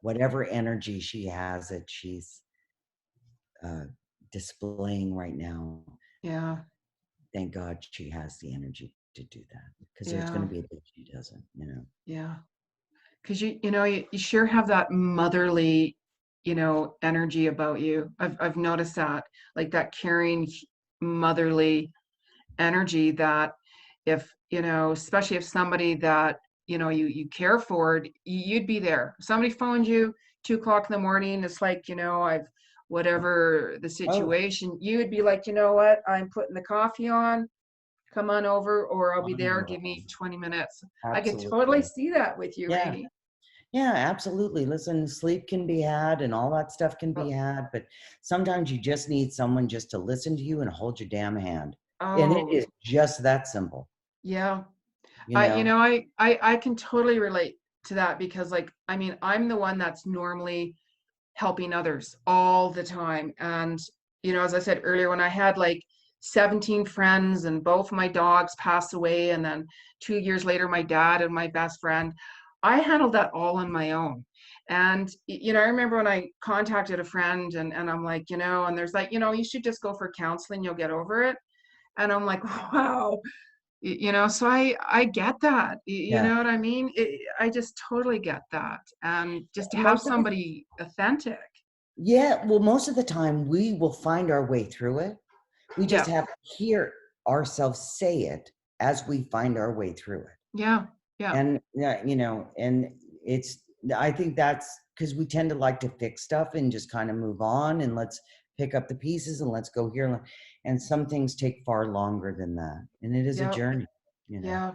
whatever energy she has that she's uh, displaying right now, Yeah. thank God she has the energy to do that, because there's going Yeah. to be a day she doesn't. Yeah. Because you sure have that motherly, energy about you. I've noticed that, like that caring, motherly energy that if, especially if somebody that, you care for, you'd be there. If somebody phoned you 2 o'clock in the morning, it's like, whatever the Oh, situation, you would be like, you know what, I'm putting the coffee on, come on over, or I'll be there, oh, give me 20 minutes. I could totally absolutely. see that with you, Yeah. Rainey. Yeah, absolutely. Listen, sleep can be had and all that stuff can be had, but sometimes you just need someone just to listen to you and hold your damn hand. And it Oh, is just that simple, yeah. you I, you know? know, I can totally relate to that because, like, I mean, I'm the one that's normally helping others all the time. And, as I said earlier, when I had like 17 friends and both my dogs passed away, and then 2 years later, my dad and my best friend, I handled that all on my own. And, I remember when I contacted a friend and I'm like, and there's like, you should just go for counseling, you'll get over it. And I'm like, wow, so I get that. You Yeah. know what I mean? I just totally get that. And just to have Most of the somebody authentic. Yeah, well, most of the time we will find our way through it. We just Yeah. have to hear ourselves say it as we find our way through it. Yeah. Yeah. And yeah, and it's I think that's because we tend to like to fix stuff and just kind of move on and let's pick up the pieces and let's go here. And some things take far longer than that. And it is a Yeah. journey, you know. Yeah.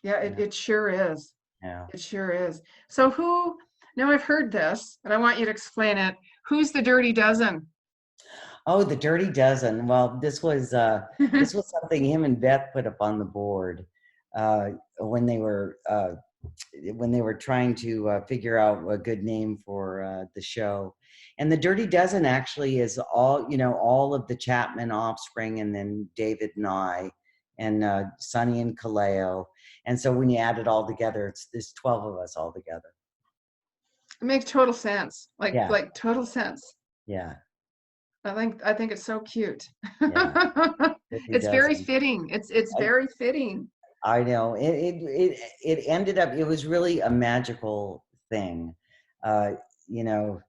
Yeah. It, Yeah. it sure is. Yeah. It sure is. So now I've heard this and I want you to explain it. Who's the dirty dozen? Oh, the Dirty Dozen. Well, this was something him and Beth put up on the board uh, when they were trying to figure out a good name for the show. And the Dirty Dozen actually is all of the Chapman offspring, and then David and I, and Sonny and Kaleo. And so when you add it all together, there's 12 of us all together. It makes total sense. Yeah, Like total sense. yeah, I think it's so cute. yeah. Dirty It's very Dozen. fitting. It's very fitting. I know it ended up, it was really a magical thing. Uh, you know,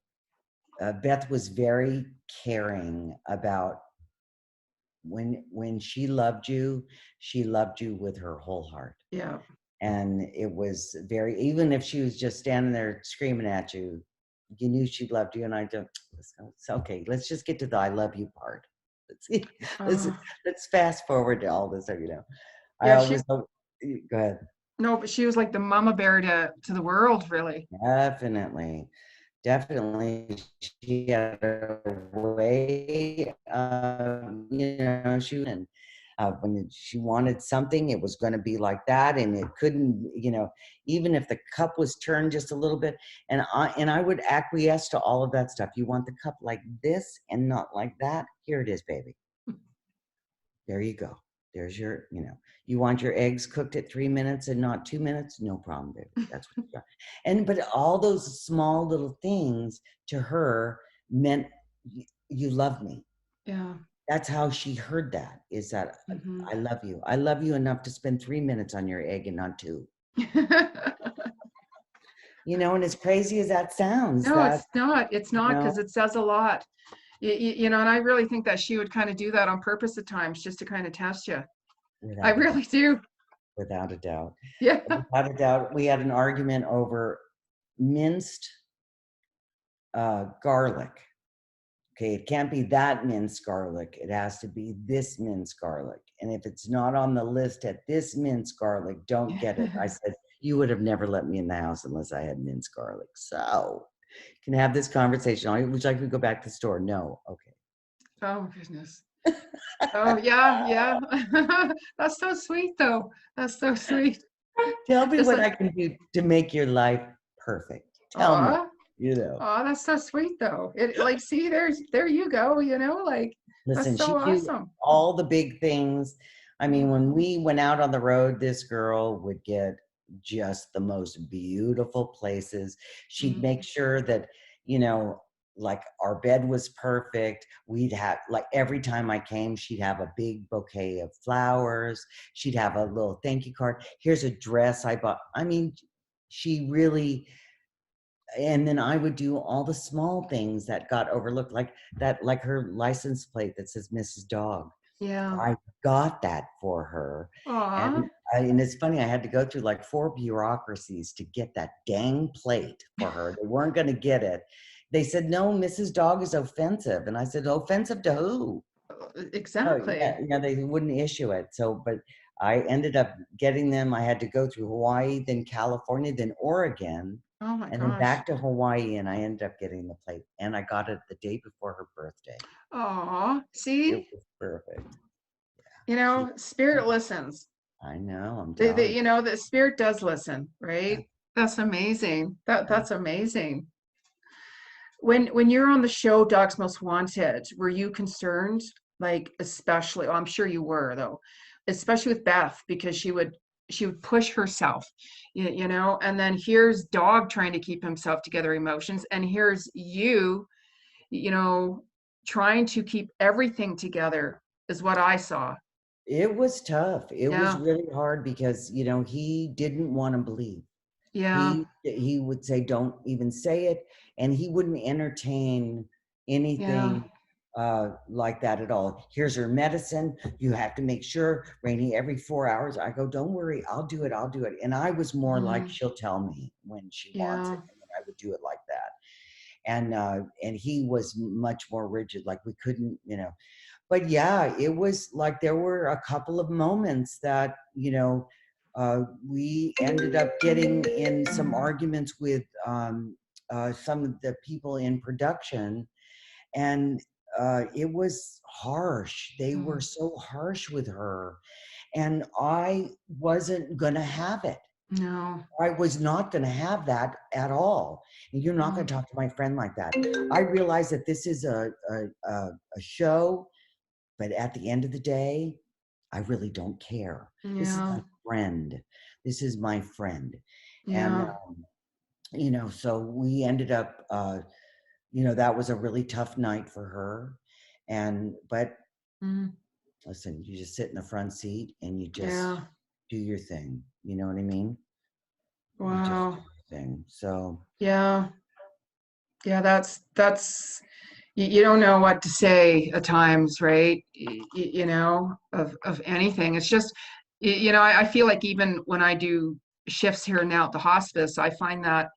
Beth was very caring about when she loved you with her whole heart. Yeah. And it was very, even if she was just standing there screaming at you, you knew she loved you. And I don't, it's okay. Let's just get to the I love you part. Let's let's Oh, let's fast forward to all this. I yeah, she always go ahead. no, but she was like the mama bear to the world, really. Definitely. Definitely. She had a way, and when she wanted something, it was going to be like that. And it couldn't, even if the cup was turned just a little bit. And I would acquiesce to all of that stuff. You want the cup like this and not like that? Here it is, baby. There you go. There's you want your eggs cooked at 3 minutes and not 2 minutes? No problem, baby. That's what you got. But all those small little things to her meant you love me. Yeah. That's how she heard that, is that Hmm. I love you. I love you enough to spend 3 minutes on your egg and not 2. And as crazy as that sounds, No, that, it's not. It's you not know, because it says a lot. And I really think that she would kind of do that on purpose at times just to kind of test you. I without a doubt, really do. without a doubt, Yeah. without a doubt, we had an argument over minced garlic. Okay, it can't be that minced garlic. It has to be this minced garlic. And if it's not on the list at this minced garlic, don't get it. I said, you would have never let me in the house unless I had minced garlic. So can have this conversation. Would you like to go back to the store? No. Okay. Oh, goodness. Oh, yeah. Yeah. That's so sweet, though. That's so sweet. Tell me Just what like, I can do to make your life perfect. Tell me. aw. you know. Oh, that's so sweet though. It like, see, there you go, like that's Listen, so she do awesome. all the big things. I mean, Yeah. when we went out on the road, this girl would get just the most beautiful places. She'd make Mm. sure that, you know, like our bed was perfect. We'd have, like, every time I came, she'd have a big bouquet of flowers. She'd have a little thank you card. Here's a dress I bought. I mean, she really, and then I would do all the small things that got overlooked, like that, like her license plate that says Mrs. Dog. Yeah. I got that for her. And Aw. and it's funny, I had to go through like 4 bureaucracies to get that dang plate for her. They weren't going to get it. They said, no, Mrs. Dog is offensive. And I said, offensive to who? Oh, yeah, Exactly. yeah, they wouldn't issue it. So, but I ended up getting them. I had to go through Hawaii, then California, then Oregon, Oh my and then gosh. back to Hawaii. And I ended up getting the plate. And I got it the day before her birthday. Aw. It See, was perfect. She, spirit listens. I know, I'm They telling you. the spirit does listen, Yeah. right? That's amazing. That Yeah. that's amazing. When you're on the show Dogs Most Wanted, were you concerned? Like, especially, oh, I'm sure you were though, especially with Beth, because she would push herself, and then here's Dog trying to keep himself together, emotions, and here's you, you know, trying to keep everything together is what I saw. It was tough. It was Yeah, really hard because, you know, he didn't want to believe. yeah, He would say, don't even say it. And he wouldn't entertain yeah. anything like that at all. Here's her medicine. You have to make sure, Rainey, every 4 hours. I go, don't worry, I'll do it. I'll do it. And I was more like, Mhm. she'll tell me when she wants it. Yeah. And then I would do it like that. And he was much more rigid. Like we couldn't, you know, but yeah, it was like there were a couple of moments that, you know, we ended up getting in some arguments with some of the people in production, and it was harsh. They were Mm. so harsh with her, and I wasn't going to have it. No. I was not going to have that at all. And you're not going No. to talk to my friend like that. I realize that this is a show, but at the end of the day, I really don't care. This is Yeah. my friend. This is my friend. And, Yeah. you know, so we ended up, you know, that was a really tough night for her. But Mm. listen, you just sit in the front seat and you just Yeah. do your thing. You know what I mean? You just do Wow. your thing. So, Yeah. Yeah, that's you don't know what to say at times, right? Of anything. It's just I feel like even when I do shifts here and now at the hospice, I find that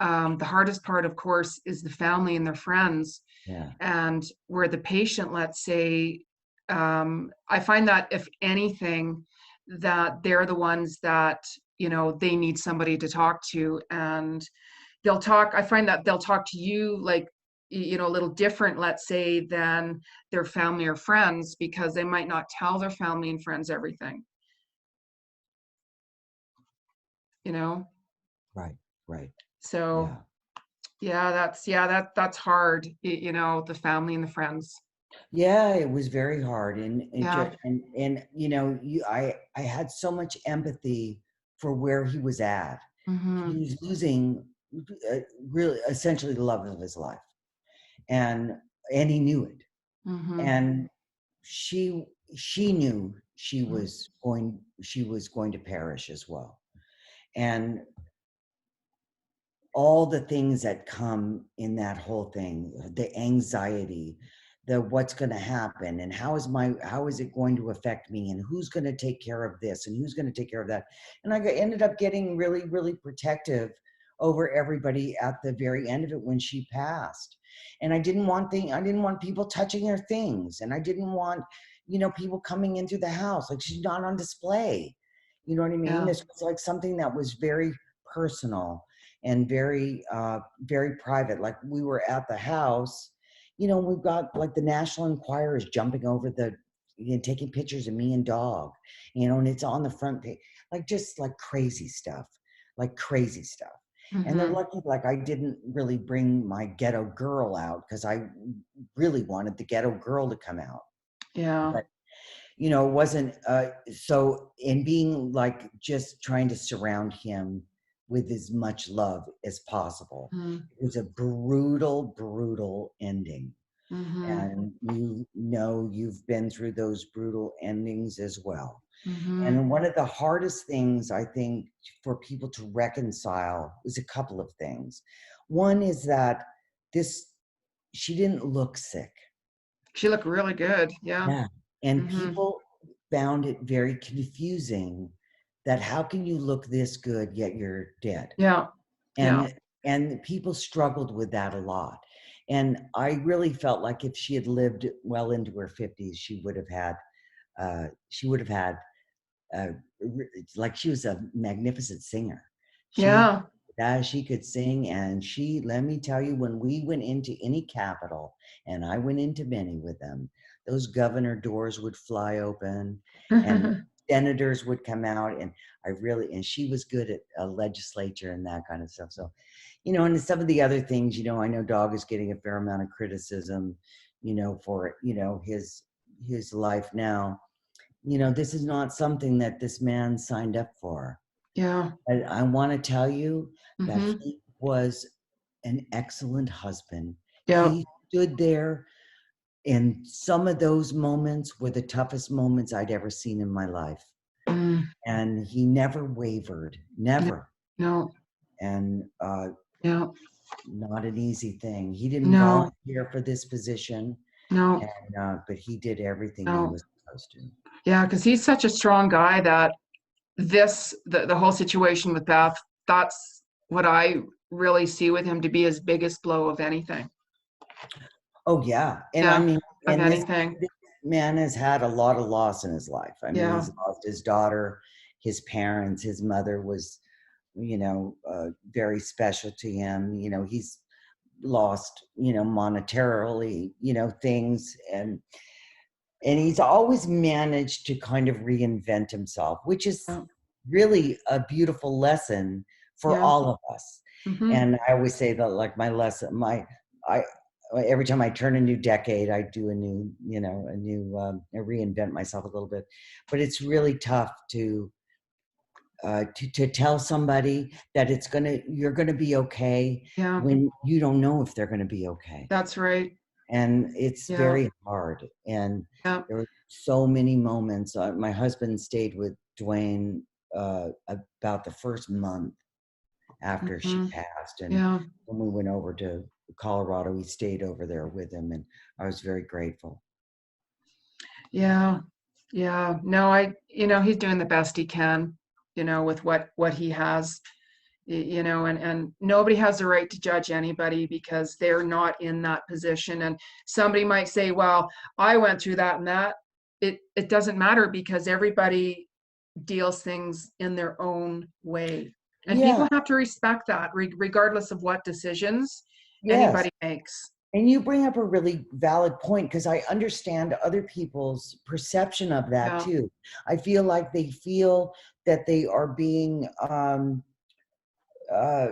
the hardest part, of course, is the family and their friends, yeah. and where the patient, let's say, I find that if anything, that they're the ones that they need somebody to talk to, and I find that they'll talk to you like a little different, let's say, than their family or friends, because they might not tell their family and friends everything, you know Right. Right. so Yeah. that's hard, the family and the friends. Yeah, it was very hard, Yeah. and you know, I had so much empathy for where he was at. He Hmm. was losing uh, really essentially the love of his life, and and he knew it. Hmm. And she knew she was going to perish as well. And all the things that come in that whole thing, the anxiety, the what's going to happen, and how is it going to affect me, and who's going to take care of this, and who's going to take care of that. And ended up getting really, really protective over everybody at the very end of it when she passed. And I didn't want people touching her things, and I didn't want, you know, people coming into the house. Like, she's not on display. You know what I mean? Yeah. This was like something that was very personal and very very private. Like, we were at the house, you know, we've got like the National Enquirer is jumping over the, you know, taking pictures of me and Dog, you know, and it's on the front page, like just like crazy stuff, like crazy stuff. And they're Mm-hmm. lucky, like, I didn't really bring my ghetto girl out because I really wanted the ghetto girl to come out. Yeah. But, it wasn't, so in being like just trying to surround him with as much love as possible, Mm-hmm. it was a brutal, brutal ending. Mm-hmm. And you've been through those brutal endings as well. Mm-hmm. And one of the hardest things, I think, for people to reconcile is a couple of things. One is that she didn't look sick. She looked really good. Yeah. Yeah. And Mm-hmm. people found it very confusing that how can you look this good yet you're dead? Yeah. Yeah. And people struggled with that a lot. And I really felt like if she had lived well into her 50s, she would have had uh, like she was a magnificent singer. She Yeah. she could sing, and let me tell you, when we went into any capital, and I went into many with them, those governor doors would fly open, and senators would come out, and and she was good at a legislature and that kind of stuff. So, and some of the other things, I know Dog is getting a fair amount of criticism, for his life now. This is not something that this man signed up for. Yeah. I want to tell you that Mm-hmm. he was an excellent husband. Yeah. He stood there, and some of those moments were the toughest moments I'd ever seen in my life. Mm. And he never wavered, No. never. No. And Yeah. not an easy thing. He didn't No. volunteer for this position, No. and but he did everything he No. was supposed to. Yeah, because he's such a strong guy that the whole situation with Beth, that's what I really see with him to be his biggest blow of anything. Oh yeah, and I Yeah, mean, of and anything. this man has had a lot of loss in his life. I mean, Yeah. he's lost his daughter, his parents, his mother was, very special to him. He's lost, monetarily, things, and he's always managed to kind of reinvent himself, which is Yeah. really a beautiful lesson for Yeah. all of us. Mm-hmm. And I always say that, like, my lesson, I, every time I turn a new decade, I do I reinvent myself a little bit. But it's really tough to tell somebody that you're gonna be okay Yeah. when you don't know if they're gonna be okay. That's right. And it's Yeah. very hard. And Yeah. there were so many moments. My husband stayed with Dwayne about the first month after she Mm-hmm. passed. And Yeah. when we went over to Colorado, we stayed over there with him, and I was very grateful. Yeah. Yeah. No, he's doing the best he can, with what he has, and nobody has the right to judge anybody because they're not in that position. And somebody might say, well, I went through that and that. It doesn't matter because everybody deals things in their own way. And Yeah, people have to respect that regardless of what decisions yes. anybody makes. And you bring up a really valid point, because I understand other people's perception of that Yeah. too. I feel like they feel that they are being uh,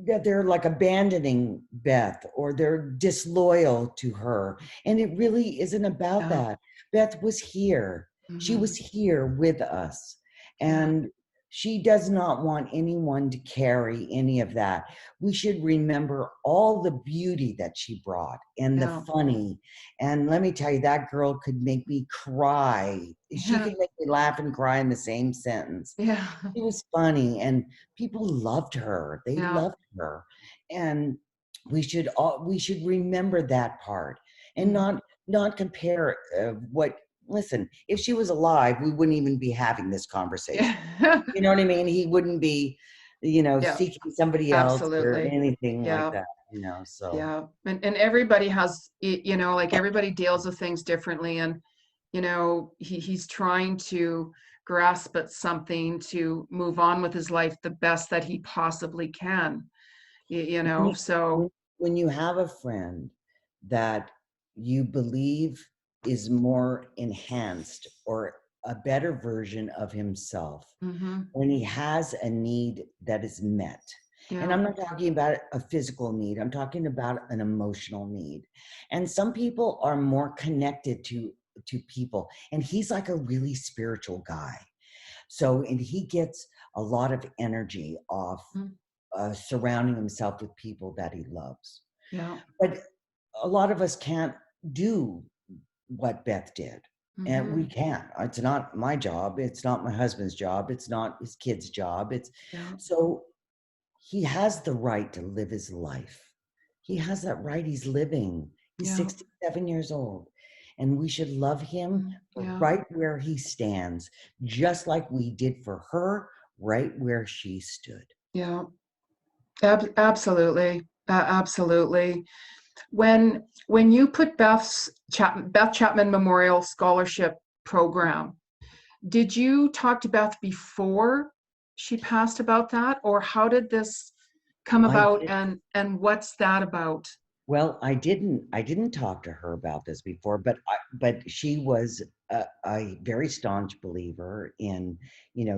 that they're like abandoning Beth, or they're disloyal to her. And it really isn't about Yeah. that. Beth was here. She Mm-hmm. was here with us. Yeah. And she does not want anyone to carry any of that. We should remember all the beauty that she brought, and the Yeah. funny. And let me tell you, that girl could make me cry. She Yeah. could make me laugh and cry in the same sentence. Yeah. She was funny, and people loved her. They Yeah. loved her. And we should remember that part, and Mm. not compare what listen, if she was alive, we wouldn't even be having this conversation. Yeah. You know what I mean? He wouldn't be, Yeah. seeking somebody else or Absolutely. anything like Yeah. that, so. Yeah. And everybody has, like everybody deals with things differently. And, he's trying to grasp at something to move on with his life the best that he possibly can, when you, so. when you have a friend that you believe is more enhanced or a better version of himself Mm-hmm. when he has a need that is met. And Yeah. I'm not talking about a physical need, I'm talking about an emotional need. And some people are more connected to people, and he's like a really spiritual guy. So, and he gets a lot of energy off Mm. surrounding himself with people that he loves. Yeah. But a lot of us can't do what Beth did. And we Mm-hmm. can't. It's not my job. It's not my husband's job. It's not his kid's job. It's Yeah. so he has the right to live his life. He has that right. He's living. He's Yeah. 67 years old. And we should love him Mm. for Yeah. right where he stands, just like we did for her, right where she stood. Yeah. Absolutely. Absolutely. When you put Beth Chapman Memorial Scholarship Program, did you talk to Beth before she passed about that, or how did this come I about, did. and what's that about? Well, I didn't talk to her about this before, but she was a very staunch believer in,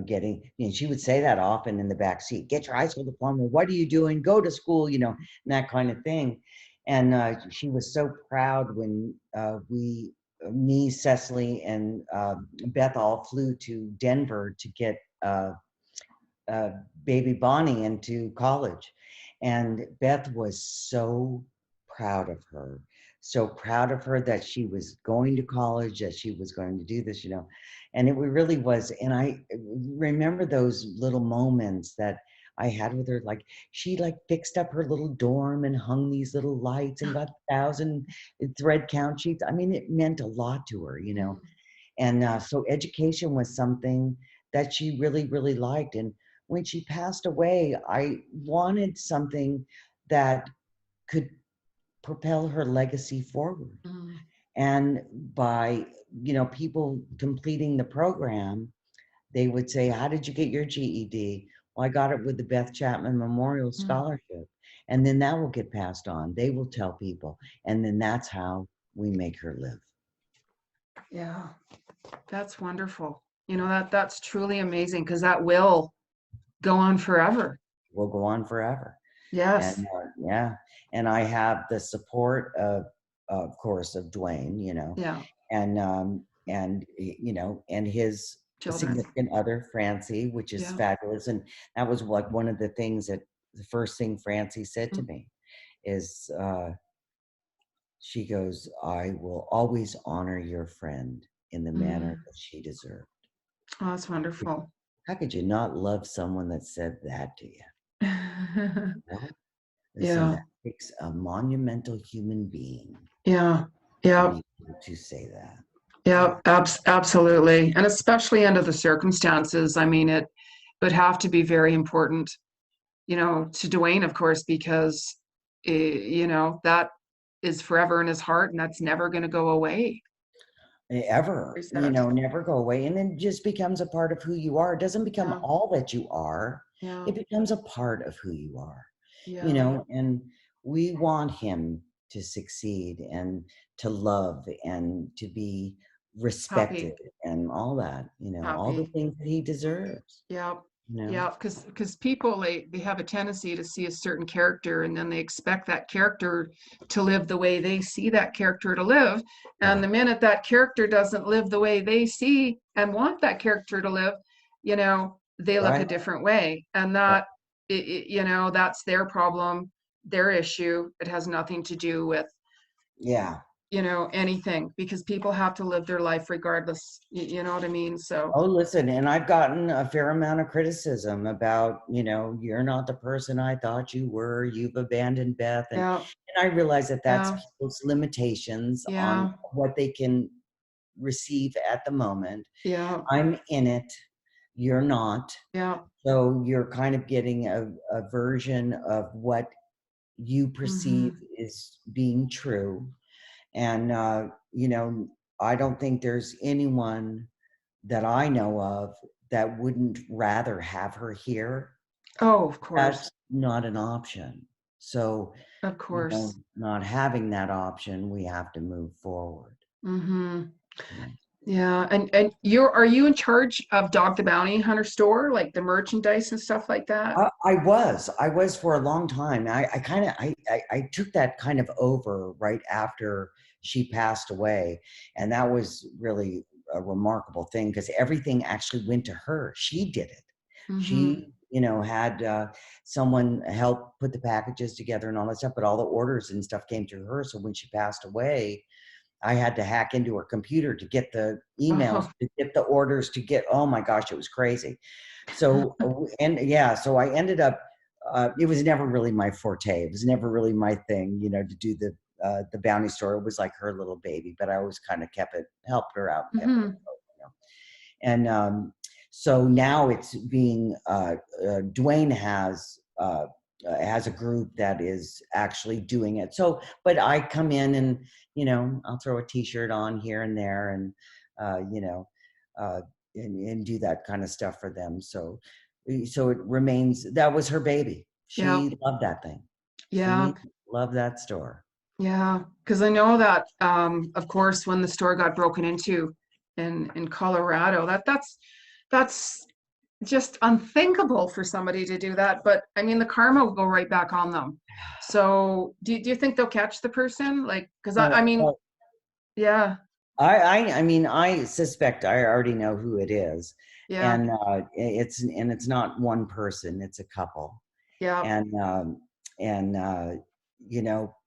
getting, she would say that often in the back seat, get your high school diploma. What are you doing? Go to school, and that kind of thing. And she was so proud when me, Cecily, and Beth all flew to Denver to get uh, baby Bonnie into college. And Beth was so proud of her, so proud of her that she was going to college, that she was going to do this, and it really was. And I remember those little moments that I had with her. Like, she like fixed up her little dorm and hung these little lights and got 1,000 thread count sheets. I mean, it meant a lot to her. Mm. And so education was something that she really, really liked. And when she passed away, I wanted something that could propel her legacy forward. Mm. And by, people completing the program, they would say, how did you get your GED? Well, I got it with the Beth Chapman Memorial Mm. Scholarship. And then that will get passed on. They will tell people. And then that's how we make her live. Yeah, that's wonderful. That's truly amazing, because that will go on forever. Will go on forever. Yes. And yeah, and I have the support of course, of Dwayne, Yeah. and his Children. significant other, Francie, which is Yeah. fabulous. And that was like one of the things that the first thing Francie said to Mm. me is, she goes, I will always honor your friend in the manner Mm. that she deserved. Oh, that's wonderful. How could you not love someone that said that to you? Well, listen, Yeah. that takes a monumental human being Yeah. to Yeah. be able to say that. Yeah. Absolutely. And especially under the circumstances, I mean, it would have to be very important, to Dwayne, of course, because, that is forever in his heart, and that's never going to go away. Ever, He said. never go away. And it just becomes a part of who you are. It doesn't become Yeah. all that you are, Yeah. it becomes a part of who you are, Yeah. and we want him to succeed and to love and to be respected Happy. and all that, all the Happy. things that he deserves, Yeah. you know. Yeah, because people, they have a tendency to see a certain character, and then they expect that character to live the way they see that character to live. And Yeah, the minute that character doesn't live the way they see and want that character to live, they look a right. different way. And Right. that's their problem, their issue. It has nothing to do with, Yeah. anything, because people have to live their life regardless. You know what I mean? So, Oh, listen, and I've gotten a fair amount of criticism about, you're not the person I thought you were. You've abandoned Beth. yeah, And I realize that that's yeah, people's limitations on yeah, what they can receive at the moment. yeah, I'm in it. You're not. yeah. So you're kind of getting a version of what you perceive Hmm. is being true. And, I don't think there's anyone that I know of that wouldn't rather have her here. Oh, of course. That's not an option. So, Of course. not having that option, we have to move forward. Hmm. you know. Yeah. And are you in charge of Dog the Bounty Hunter store, like the merchandise and stuff like that? I was for a long time. I kind of, I took that kind of over right after she passed away. And that was really a remarkable thing because everything actually went to her. She did it. Mm-hmm. She, had someone help put the packages together and all that stuff, but all the orders and stuff came through her. So when she passed away, I had to hack into her computer to get the emails, Oh. to get the orders, to get, oh my gosh, it was crazy. So, and yeah, so I ended up, it was never really my forte. It was never really my thing, to do the bounty store. It was like her little baby, but I always kind of helped her out and kept it. Mm-hmm. And so now it's being, Dwayne has a group that is actually doing it. So, but I come in and, I'll throw a t-shirt on here and there and, uh, and do that kind of stuff for them. So it remains, that was her baby. Yeah. She loved that thing. Yeah. She loved that store. Yeah. Because I know that, of course, when the store got broken into in Colorado, that's just unthinkable for somebody to do that. But I mean, the karma will go right back on them. So do you think they'll catch the person? Like, because I mean, Well, yeah, I mean, I suspect I already know who it is, yeah, and it's not one person; it's a couple, yeah, and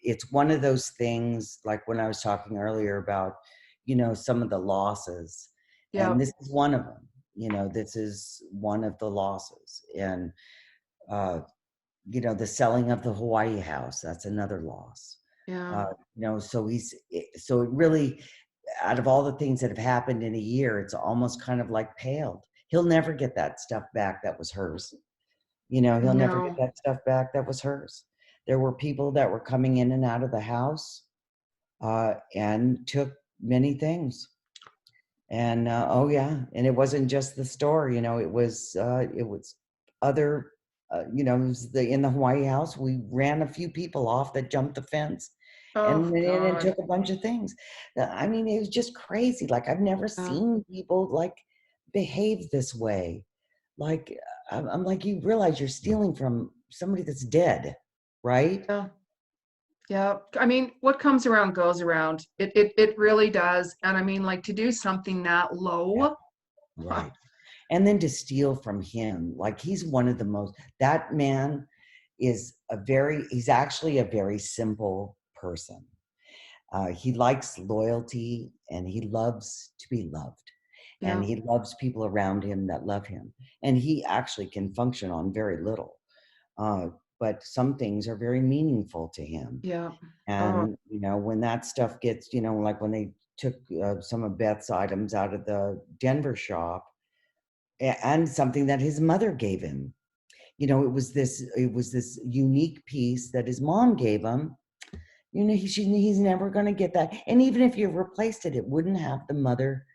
it's one of those things. Like when I was talking earlier about, some of the losses, yeah, and this is one of them. This is one of the losses, and uh, the selling of the Hawaii house, that's another loss. yeah. So it really, out of all the things that have happened in a year, it's almost kind of like paled. He'll never get that stuff back that was hers. He'll never get No, that stuff back that was hers. There were people that were coming in and out of the house and took many things. And oh yeah, and it wasn't just the store. It was other. It was in the Hawaii house. We ran a few people off that jumped the fence, and oh went in and God, took a bunch of things. I mean, it was just crazy. Like I've never yeah, seen people like behave this way. Like I'm like, you realize you're stealing from somebody that's dead, right? yeah. Yeah, I mean, what comes around goes around. It really does. And I mean, like to do something that Yeah, low. right. And then to steal from him, like he's one of the most, that man he's actually a very simple person. He likes loyalty and he loves to be loved. And Yeah, he loves people around him that love him. And he actually can function on very little. Uh, but some things are very meaningful to him. yeah. Oh, And, when that stuff gets, like when they took some of Beth's items out of the Denver shop, and something that his mother gave him. It was this unique piece that his mom gave him. He's never going to get that. And even if you replaced it, it wouldn't have the mother,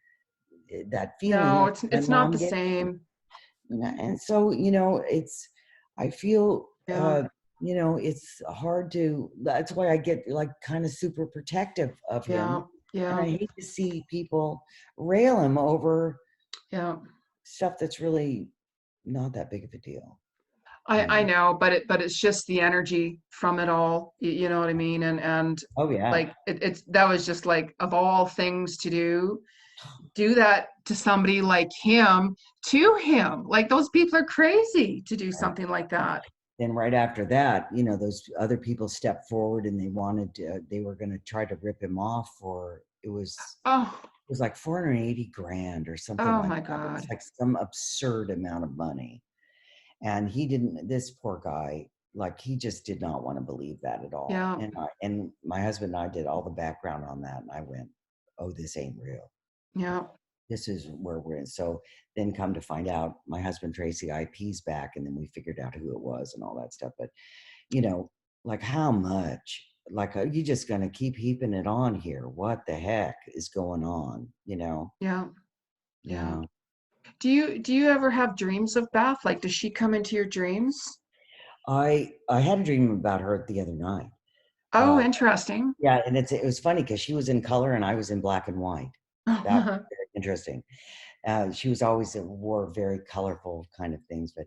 that feeling no, like it's my it's not mom the gave him. same. And so, I feel, Yeah, it's hard that's why I get like kind of super protective of yeah, him. And yeah, I hate to see people rail him over yeah. stuff that's really not that big of a deal, I know, but it's just the energy from it all. You know what I mean? And Oh yeah. like it's that was just like of all things to do that to somebody like him, to him. Like those people are crazy to do Right. something like that. Then right after that, those other people stepped forward and they were going to try to rip him off for, Oh, it was like 480 grand or something oh like my that. It was God. like some absurd amount of money. And this poor guy, like he just did not want to believe that at all. Yeah, And my husband and I did all the background on that. And I went, oh, this ain't real. yeah, This is where we're in. So then come to find out, my husband traced the IPs back, and then we figured out who it was and all that stuff. But, you know, like how much? Like, are you just going to keep heaping it on here? What the heck is going on? yeah, yeah. Yeah. Do you ever have dreams of Beth? Like, does she come into your dreams? I had a dream about her the other night. Oh, Uh, interesting. yeah, and it was funny because she was in color and I was in black and white. That Oh, interesting. She was always wore very colorful kind of things, but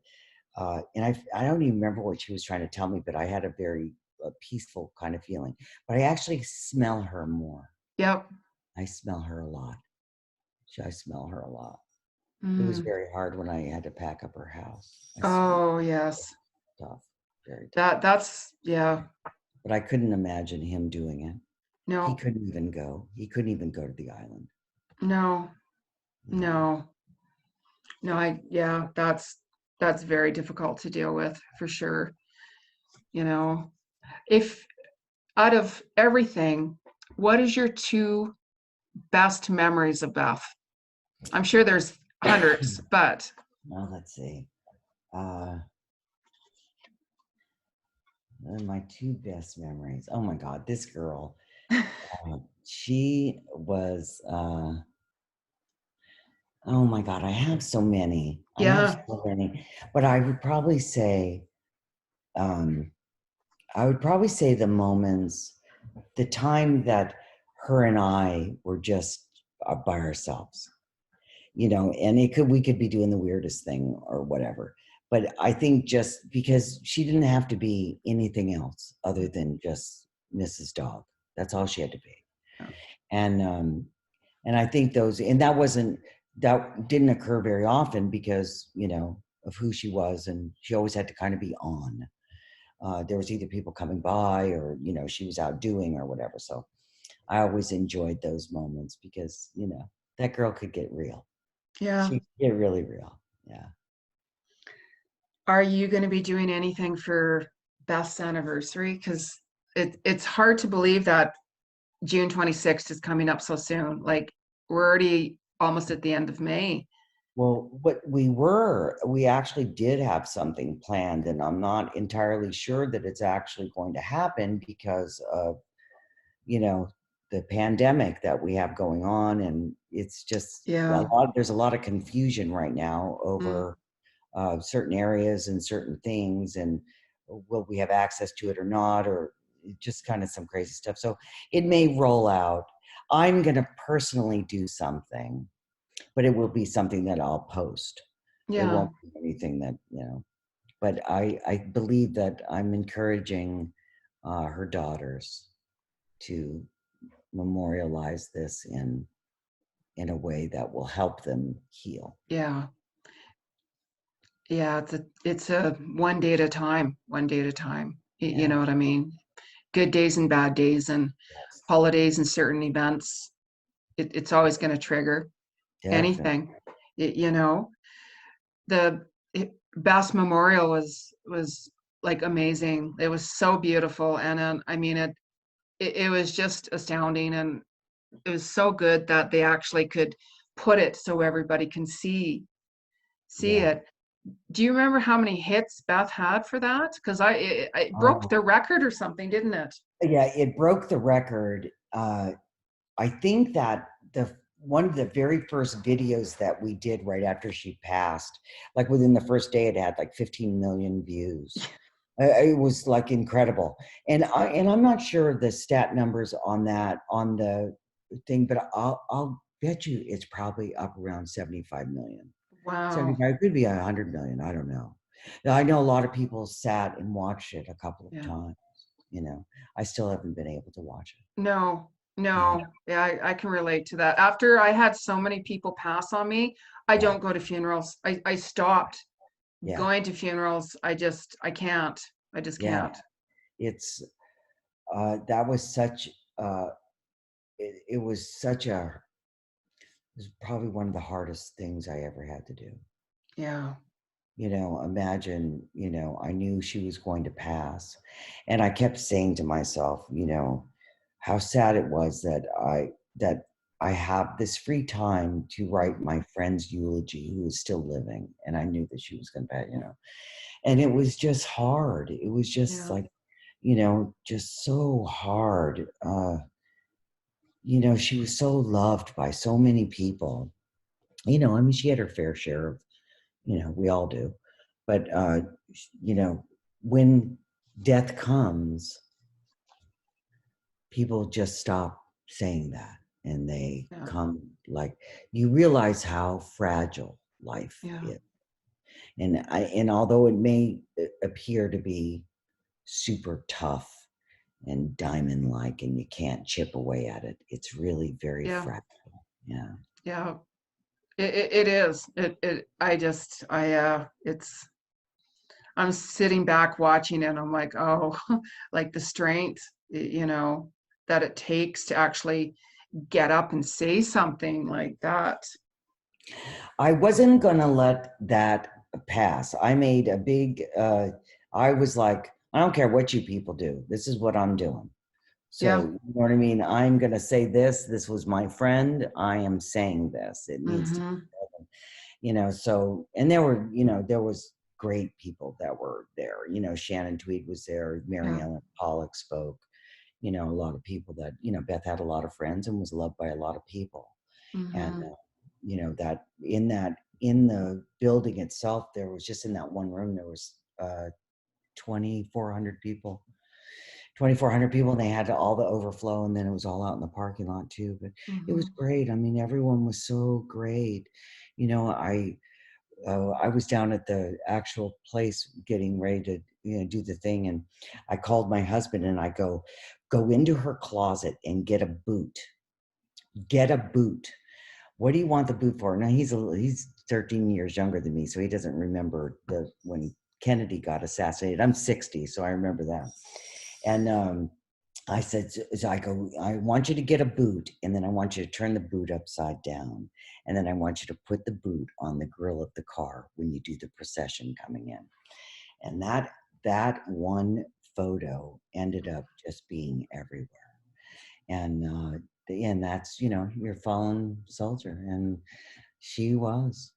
and I don't even remember what she was trying to tell me, but I had a very peaceful kind of feeling. But I actually smell her more. Yep. I smell her a lot. I smell her a lot. It was Mm. very hard when I had to pack up her house. I swear, Oh, yes. tough, very tough. That's, yeah. But I couldn't imagine him doing it. He No, couldn't even go. He couldn't even go to the island. no, You know. no, no. Yeah, that's very difficult to deal with for sure. You know, if out of everything, what is your two best memories of Beth? I'm sure there's hundreds, but Well, let's see. Uh, my two best memories. Oh my God, this girl. She was. Oh my God, I have so many. I have yeah, so many. But I would probably say. Um, I would probably say the moments, the time that her and I were just by ourselves, and we could be doing the weirdest thing or whatever. But I think just because she didn't have to be anything else other than just Mrs. Dog. That's all she had to be. And I think that didn't occur very often because, of who she was, and she always had to kind of be on. There was either people coming by or, she was out doing or whatever. So I always enjoyed those moments because, that girl could get real. yeah. She could get really real. Yeah. Are you going to be doing anything for Beth's anniversary? Because it's hard to believe that June 26th is coming up so soon. Like we're already almost at the end of May. Well, we actually did have something planned, and I'm not entirely sure that it's actually going to happen because of, the pandemic that we have going on. And it's just Yeah. there's a lot of confusion right now Mm. over certain areas and certain things, and will we have access to it or not, or just kind of some crazy stuff. So it may roll out. I'm going to personally do something, but it will be something that I'll post. It Yeah. won't be anything that, but I believe that I'm encouraging her daughters to memorialize this in a way that will help them heal. Yeah. Yeah. It's a one day at a time, one day at a time. You Yeah. know what I mean? Good days and bad days and Yes. holidays and certain events. It's always going to trigger Definitely. anything. You know, the Bass Memorial was like amazing. It was so beautiful, and I mean it was just astounding, and it was so good that they actually could put it so everybody can see Yeah. it. Do you remember how many hits Beth had for that? Because it broke Oh, the record or something, didn't it? yeah. It broke the record. I think that one of the very first videos that we did right after she passed, like within the first day, it had like 15 million views. It was like incredible, and I'm not sure of the stat numbers on the thing, but I'll bet you it's probably up around 75 million. Wow. 75 could be 100 million. I don't know. Now, I know a lot of people sat and watched it a couple of Yeah. times. I still haven't been able to watch it. No, Yeah, no. Yeah, I can relate to that. After I had so many people pass on me, I yeah, don't go to funerals. I stopped yeah, going to funerals. I can't. I just yeah. can't. It's that was such it was such a it was probably one of the hardest things I ever had to do. Yeah. Imagine, I knew she was going to pass, and I kept saying to myself, how sad it was that I have this free time to write my friend's eulogy who is still living, and I knew that she was going to pass. And it was just hard. It was just Yeah. like, just so hard. She was so loved by so many people. I mean, she had her fair share of, we all do. But, when death comes, people just stop saying that. and they Yeah. come, like, you realize how fragile life Yeah. is. And although it may appear to be super tough and diamond like and you can't chip away at it, it's really very Yeah. fragile. Yeah. Yeah. It is. It's, I'm sitting back watching it. I'm like, oh, like the strength, that it takes to actually get up and say something like that. I wasn't going to let that pass. I made a big, I was like, I don't care what you people do. This is what I'm doing. So, Yeah. you know what I mean? I'm going to say this. This was my friend. I am saying this. It needs to be Mm-hmm. said. So, and there were, there was great people that were there. Shannon Tweed was there. Mary Yeah. Ellen Pollock spoke. A lot of people that, Beth had a lot of friends and was loved by a lot of people. And, Mm-hmm. in the building itself, there was just in that one room, there was 2,400 people. 2,400 people, and they had all the overflow, and then it was all out in the parking lot too. But it Mm-hmm. was great. I mean, everyone was so great. I was down at the actual place getting ready to do the thing, and I called my husband and I go into her closet and get a boot. Get a boot. What do you want the boot for? Now he's 13 years younger than me, so he doesn't remember when Kennedy got assassinated. I'm 60, so I remember that. And I said, so I go, I want you to get a boot, and then I want you to turn the boot upside down, and then I want you to put the boot on the grill of the car when you do the procession coming in. And that one photo ended up just being everywhere. And that's your fallen soldier, and she was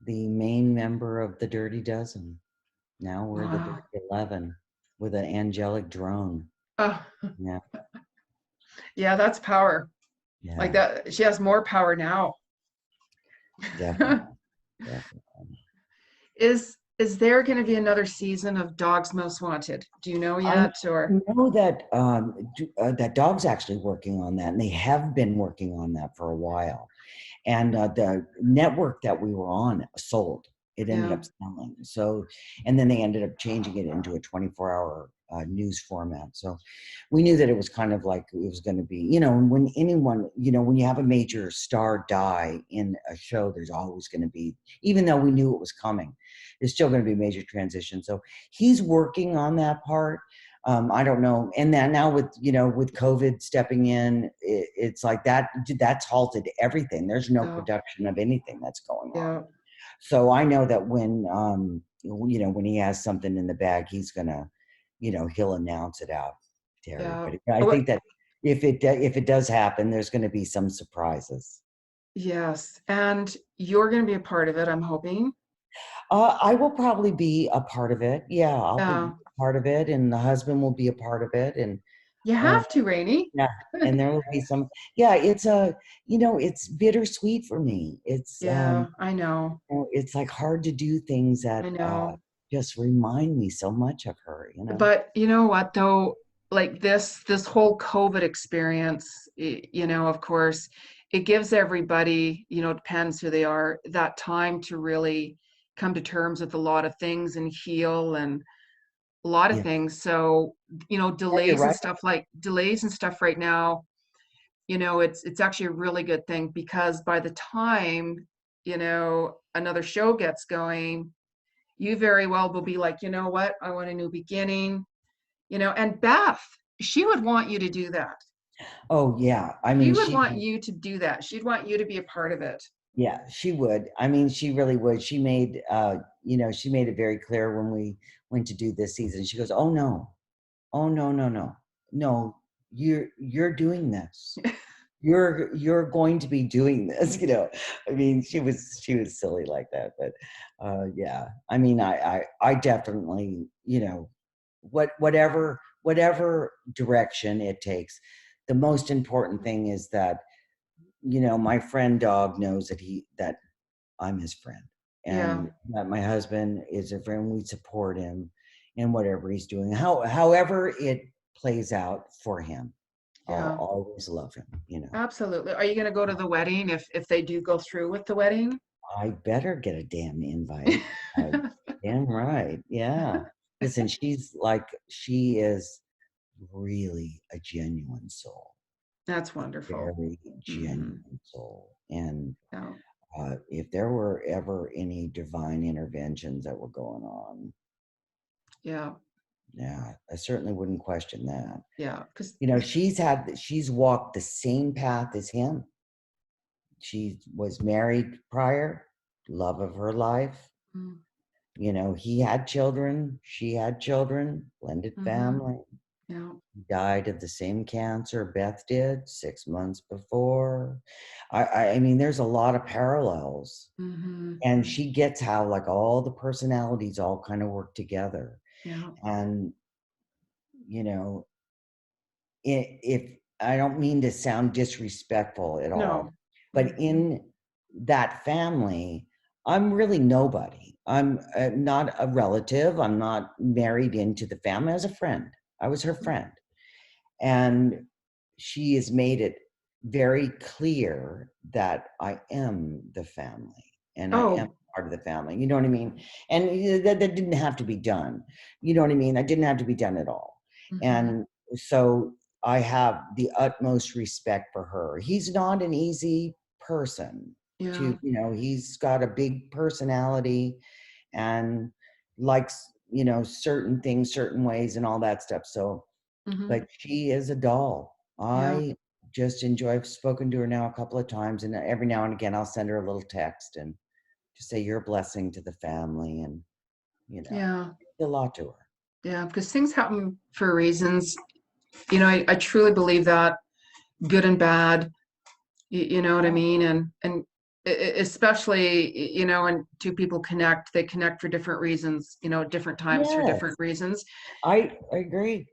the main member of the Dirty Dozen. Now we're the Wow. Dirty 11 with an angelic drone. Oh, Yeah, yeah, that's power. Like yeah, that, she has more power now. definitely, definitely. Is there going to be another season of Dogs Most Wanted? Do you know I yet, or? know that that Dog's actually working on that, and they have been working on that for a while. And the network that we were on sold. It ended Yeah. up selling. So, and then they ended up changing it into a 24-hour news format. So we knew that it was kind of like it was going to be, when anyone, when you have a major star die in a show, there's always going to be, even though we knew it was coming, there's still going to be a major transition. So he's working on that part. I don't know. And then now with COVID stepping in, it's like that's halted everything. There's no Oh, production of anything that's going on. yeah. So I know that when he has something in the bag, he's gonna, he'll announce it out to Yeah. everybody. But I Oh, think that if it does happen, there's going to be some surprises. yes. And you're going to be a part of it, I'm hoping. I will probably be a part of it. Yeah, I'll be Yeah. a part of it, and the husband will be a part of it, and You uh, have to, Rainey. yeah, and there will be some. Yeah, it's bittersweet for me. Yeah, I know. It's like hard to do things that I know. just remind me so much of her. But you know what though? Like this whole COVID experience, of course, it gives everybody, depends who they are, that time to really come to terms with a lot of things and heal and a lot of Yeah, things. So, yeah, you're right. delays and stuff right now, it's actually a really good thing because by the time, another show gets going, you very well will be like, you know what, I want a new beginning, and Beth, she would want you to do that. Oh yeah, I She mean would want you to do that. She'd want you to be a part of it. yeah, she would. I mean, she really would. She made it very clear when we went to do this season. She goes, "Oh no, oh no, no, no, no, you're doing this. You're going to be doing this." I mean, she was silly like that, but yeah, I mean, I definitely, whatever direction it takes, the most important thing is that my friend Dog knows that I'm his friend, Yeah. and that my husband is a friend. We support him in whatever he's doing, however it plays out for him. I'll Yeah. always love him, you know. Absolutely. Are you going to go to the wedding if they do go through with the wedding? I better get a damn invite. Damn right. Yeah. Listen, she is really a genuine soul, That's wonderful. very Hmm. genuine soul. And Yeah. if there were ever any divine interventions that were going on, Yeah. yeah, I certainly wouldn't question that. Yeah. Because, You know, she's walked the same path as him. She was married prior, love of her life. You know, he had children, she had children, blended mm-hmm. family. Yeah. Died of the same cancer Beth did 6 months before. I mean, there's a lot of parallels. Mm-hmm. And she gets how like all the personalities all kind of work together. Yeah. And, you know, if I don't mean to sound disrespectful at all, No. but in that family, I'm really nobody. I'm not a relative. I'm not married into the family. I was a friend. I was her friend. And she has made it very clear that I am the family and I am Oh. part of the family. You know what I mean? And that didn't have to be done. You know what I mean? That didn't have to be done at all. Mm-hmm. And so I have the utmost respect for her. He's not an easy person Yeah. to, you know, he's got a big personality and likes, you know, certain things, certain ways and all that stuff. So, Mm-hmm. but she is a doll. Yeah. I just enjoy. I've spoken to her now a couple of times, and every now and again, I'll send her a little text and just say, "You're a blessing to the family," and you know, Yeah. it's a lot to her. Yeah. Because things happen for reasons. I truly believe that, good and bad. You know what I Yeah, mean? And especially, when two people connect, they connect for different reasons, different times for different yes, reasons. I agree.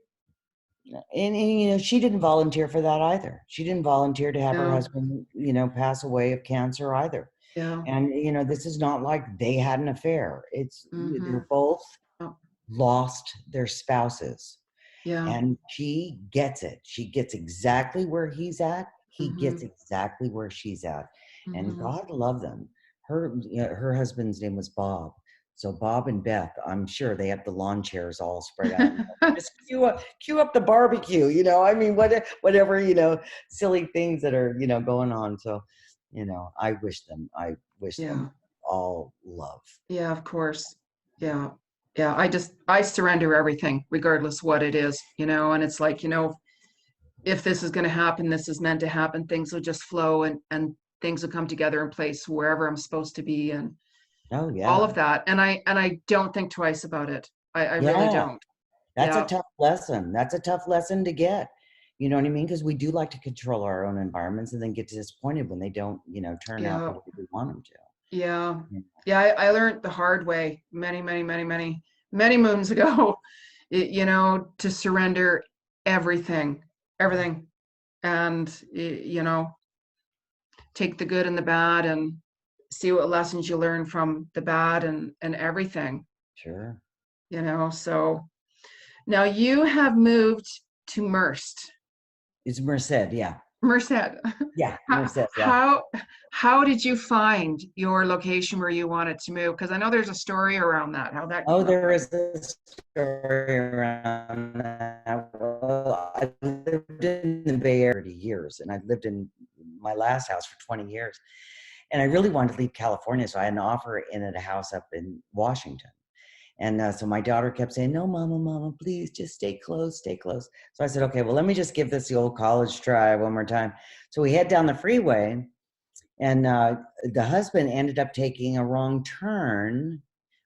And you know, she didn't volunteer for that either. She didn't volunteer to have her No. husband, you know, pass away of cancer either. Yeah. And you know, this is not like they had an affair. It's Mm-hmm. they're both Oh, lost their spouses. yeah. And she gets it. She gets exactly where he's at. He Mm-hmm. gets exactly where she's at. And Mm-hmm. God love them. Her husband's name was Bob. So Bob and Beth, I'm sure they have the lawn chairs all spread out. Just cue up the barbecue, you know. I mean, whatever, you know, silly things that are, you know, going on. So, you know, I wish Yeah. them all love. Yeah, of course. Yeah. Yeah. I surrender everything, regardless what it is, and it's like, if this is going to happen, this is meant to happen. Things will just flow, and things will come together in place wherever I'm supposed to be, and Oh all of yeah. that. And I don't think twice about it. I really Yeah. don't. That's a Yeah. tough lesson. That's a tough lesson to get. You know what I mean? Because we do like to control our own environments and then get disappointed when they don't, you know, turn out the Yeah. way we want them to. Yeah. Yeah. Yeah. I learned the hard way many, many, many, many, many moons ago, to surrender everything, everything. And, take the good and the bad, and see what lessons you learn from the bad, and everything, Sure. so now you have moved to It's Merced. Yeah. Merced. Yeah. how, Merced. Yeah. how how did you find your location where you wanted to move? Because I know there's a story around that, how that Oh, came there about. is a story around that. Well, I lived in the Bay Area for years, and I lived in my last house for 20 years. And I really wanted to leave California, so I had an offer in at a house up in Washington. And so my daughter kept saying, "No, mama, mama, please just stay close, stay close." So I said, "Okay, well, let me just give this the old college try one more time." So we head down the freeway, and the husband ended up taking a wrong turn.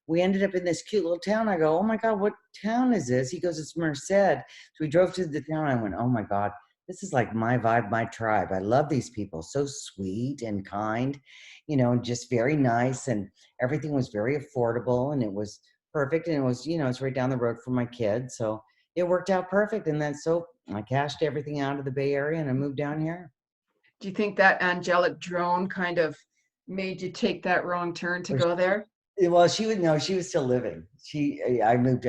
We ended up in this cute little town. I go, "Oh my God, what town is this?" He goes, "It's Merced." So we drove to the town. I went, "Oh my God, this is like my vibe, my tribe. I love these people. So sweet and kind, you know, just very nice. And everything was very affordable and it was perfect. And it was, you know, it's right down the road from my kids. So it worked out perfect. And then so I cashed everything out of the Bay Area and I moved down here. Do you think that angelic drone kind of made you take that wrong turn to go there? Well, she would know. She was still living. I moved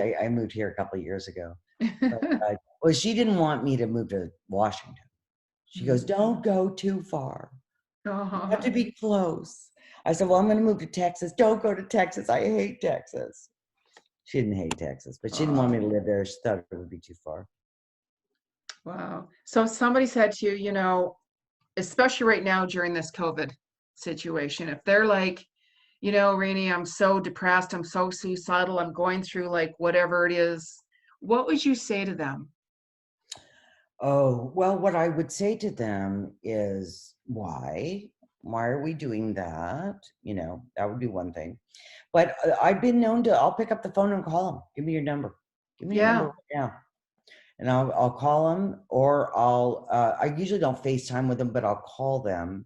here a couple of years ago. But, well, she didn't want me to move to Washington. She goes, don't go too far. You have to Oh. be close. I said, well, I'm going to move to Texas. Don't go to Texas. I hate Texas. She didn't hate Texas, but she didn't want me to live there. She thought it would be too far. Wow. So if somebody said to you, you know, especially right now during this COVID situation, if they're like, you know, Rainey, I'm so depressed, I'm so suicidal, I'm going through like whatever it is, what would you say to them? Oh, well, what I would say to them is, why? Why are we doing that? You know, that would be one thing. But I've been known to, I'll pick up the phone and call them. Give me your number. Give me your number Yeah. right now. And I'll call them, or I usually don't FaceTime with them, but I'll call them.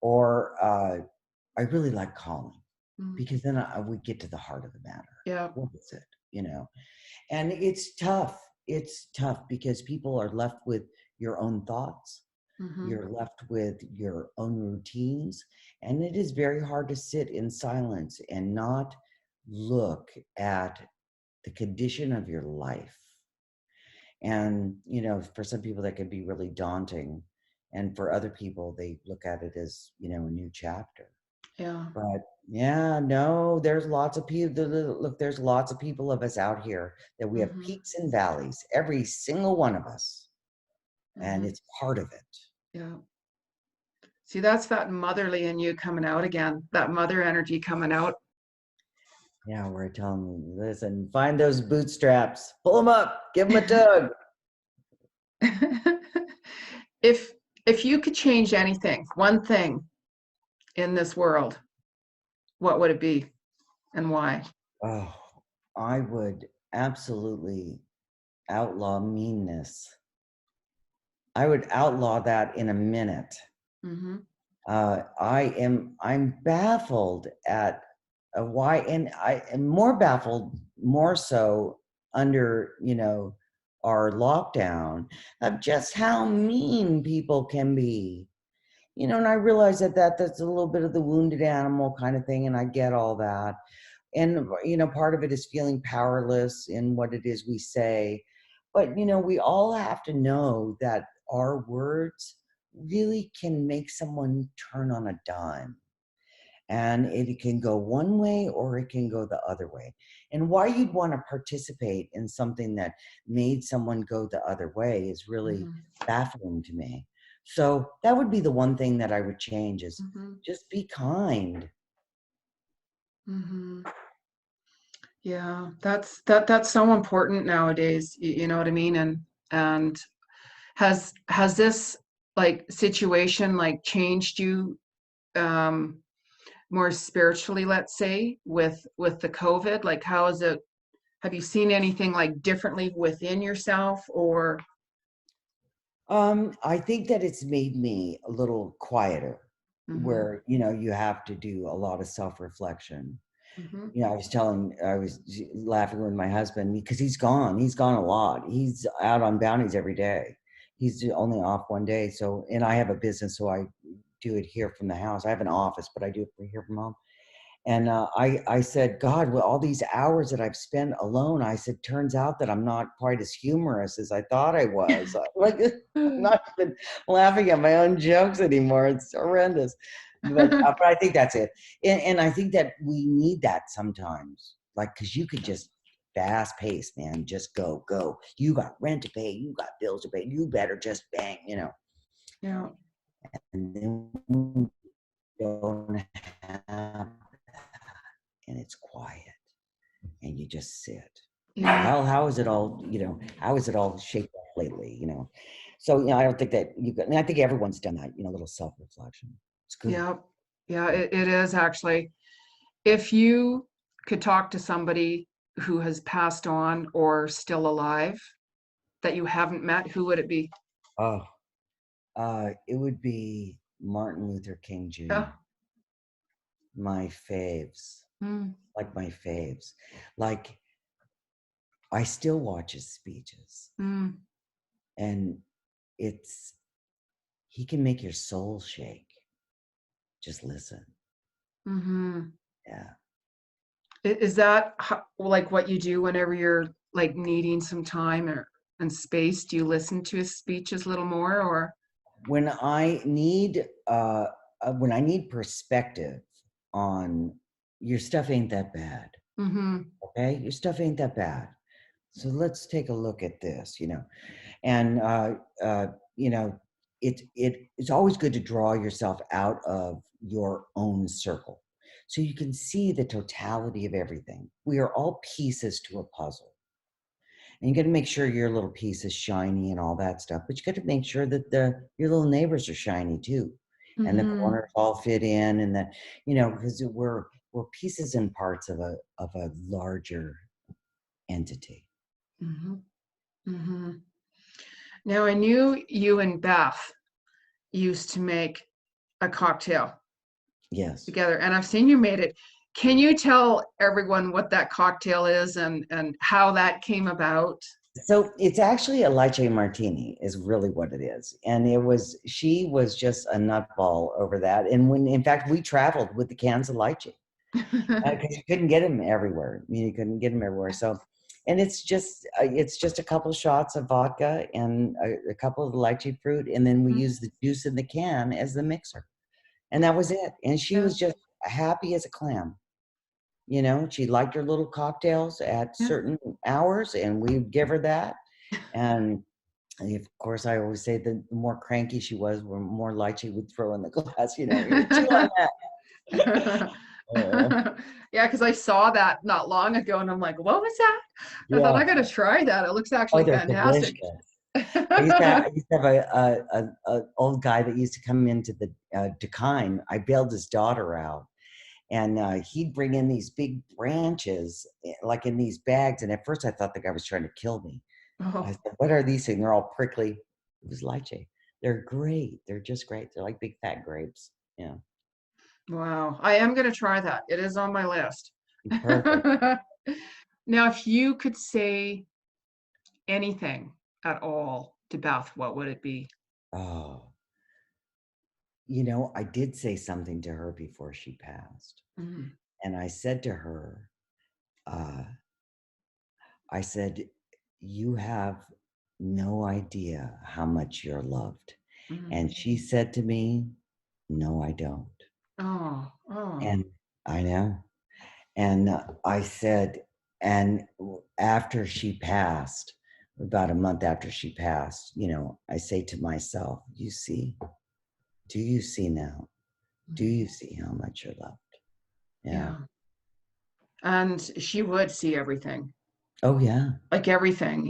Or I really like calling, Mm. because then we get to the heart of the matter. Yeah. What is it? You know, and it's tough. It's tough because people are left with your own thoughts. Mm-hmm. You're left with your own routines. And it is very hard to sit in silence and not look at the condition of your life. And, you know, for some people that can be really daunting. And for other people, they look at it as, you know, a new chapter. Yeah. But yeah, no, there's lots of people. Look, there's lots of people of us out here that we have Mm-hmm. peaks and valleys, every single one of us. And Mm-hmm. it's part of it. Yeah. See, that's that motherly in you coming out again, that mother energy coming out. Yeah, we're telling them, listen, find those bootstraps, pull them up, give them a tug. if if you could change anything, one thing in this world, what would it be and why? Oh, I would absolutely outlaw meanness. I would outlaw that in a minute. Mm-hmm. I'm baffled at why, and I am more baffled, more so under, you know, our lockdown, of just how mean people can be. You know, and I realize that's a little bit of the wounded animal kind of thing, and I get all that. And, you know, part of it is feeling powerless in what it is we say. But, you know, we all have to know that our words really can make someone turn on a dime. And it can go one way or it can go the other way. And why you'd want to participate in something that made someone go the other way is really Mm-hmm. baffling to me. So that would be the one thing that I would change, is Mm-hmm. just be kind. Mm-hmm. Yeah, that's so important nowadays. You know what I mean? And has this like situation like changed you um more spiritually, let's say, with the COVID? Like how is it, have you seen anything like differently within yourself or I think that it's made me a little quieter, mm-hmm. where, you know, you have to do a lot of self-reflection. Mm-hmm. You know, I was laughing with my husband because he's gone. He's gone a lot. He's out on bounties every day. He's only off one day. So, and I have a business, so I do it here from the house. I have an office, but I do it here from home. And I said, God, with all these hours that I've spent alone, I said, turns out that I'm not quite as humorous as I thought I was. Like, I'm not even laughing at my own jokes anymore. It's horrendous. But I think that's it. And I think that we need that sometimes. Like, because you could just fast pace, man, just go, go. You got rent to pay. You got bills to pay. You better just bang, you know. Yeah. And then we don't have, and it's quiet. And you just sit. Yeah. How is it all, you know, how is it all shaped up lately, you know? So, you know, I don't think that you got, and I think everyone's done that, you know, little self-reflection. It's good. Yeah. Yeah, it is actually. If you could talk to somebody who has passed on or still alive that you haven't met, who would it be? Oh, it would be Martin Luther King Yeah. Jr. My faves, Mm. like my faves. Like, I still watch his speeches, Mm. and it's, he can make your soul shake. Just listen. Mm-hmm. Yeah. Is that like what you do whenever you're like needing some time or and space? Do you listen to his speeches a little more or? when I need perspective on your stuff ain't that bad. Mm-hmm. Okay, your stuff ain't that bad. So let's take a look at this, and you know, it's always good to draw yourself out of your own circle, so you can see the totality of everything. We are all pieces to a puzzle, and you got to make sure your little piece is shiny and all that stuff. But you got to make sure that your little neighbors are shiny too, and the Mm-hmm. corners all fit in, and because we're pieces and parts of a larger entity. Mm-hmm. Mm-hmm. Now, I knew you and Beth used to make a cocktail Yes. together, and I've seen you made it. Can you tell everyone what that cocktail is and how that came about? So it's actually a lychee martini is really what it is. And she was just a nutball over that. And in fact, we traveled with the cans of lychee because you couldn't get them everywhere. I mean, you couldn't get them everywhere. So, and it's just a couple shots of vodka and a couple of lychee fruit. And then we use the juice in the can as the mixer. And that was it. And she Yeah, was just happy as a clam. She liked her little cocktails at yeah. certain hours, and we'd give her that. And of course, I always say the more cranky she was, the more light she would throw in the glass. Here, chew on that. Yeah, because I saw that not long ago, and I'm like, what was that? I thought Yeah. I got to try that. It looks Oh, actually they're fantastic. delicious. I used to have a old guy that used to come into the Decline. I bailed his daughter out. And he'd bring in these big branches, like in these bags. And at first I thought the guy was trying to kill me. I Oh, said, what are these things? They're all prickly. It was lychee. They're great. They're just great. They're like big fat grapes. Yeah. wow. I am going to try that. It is on my list. Perfect. Now, if you could say anything at all to Beth, what would it be? Oh, I did say something to her before she passed. Mm, And I said to her, uh, I said, you have no idea how much you're loved. mm. And she said to me, no, I don't. Oh, oh. And I know. And I said, and after she passed, about a month after she passed, I say to myself, do you see now? Do you see how much you're loved? Yeah. Yeah. And she would see everything, Oh, yeah. like everything,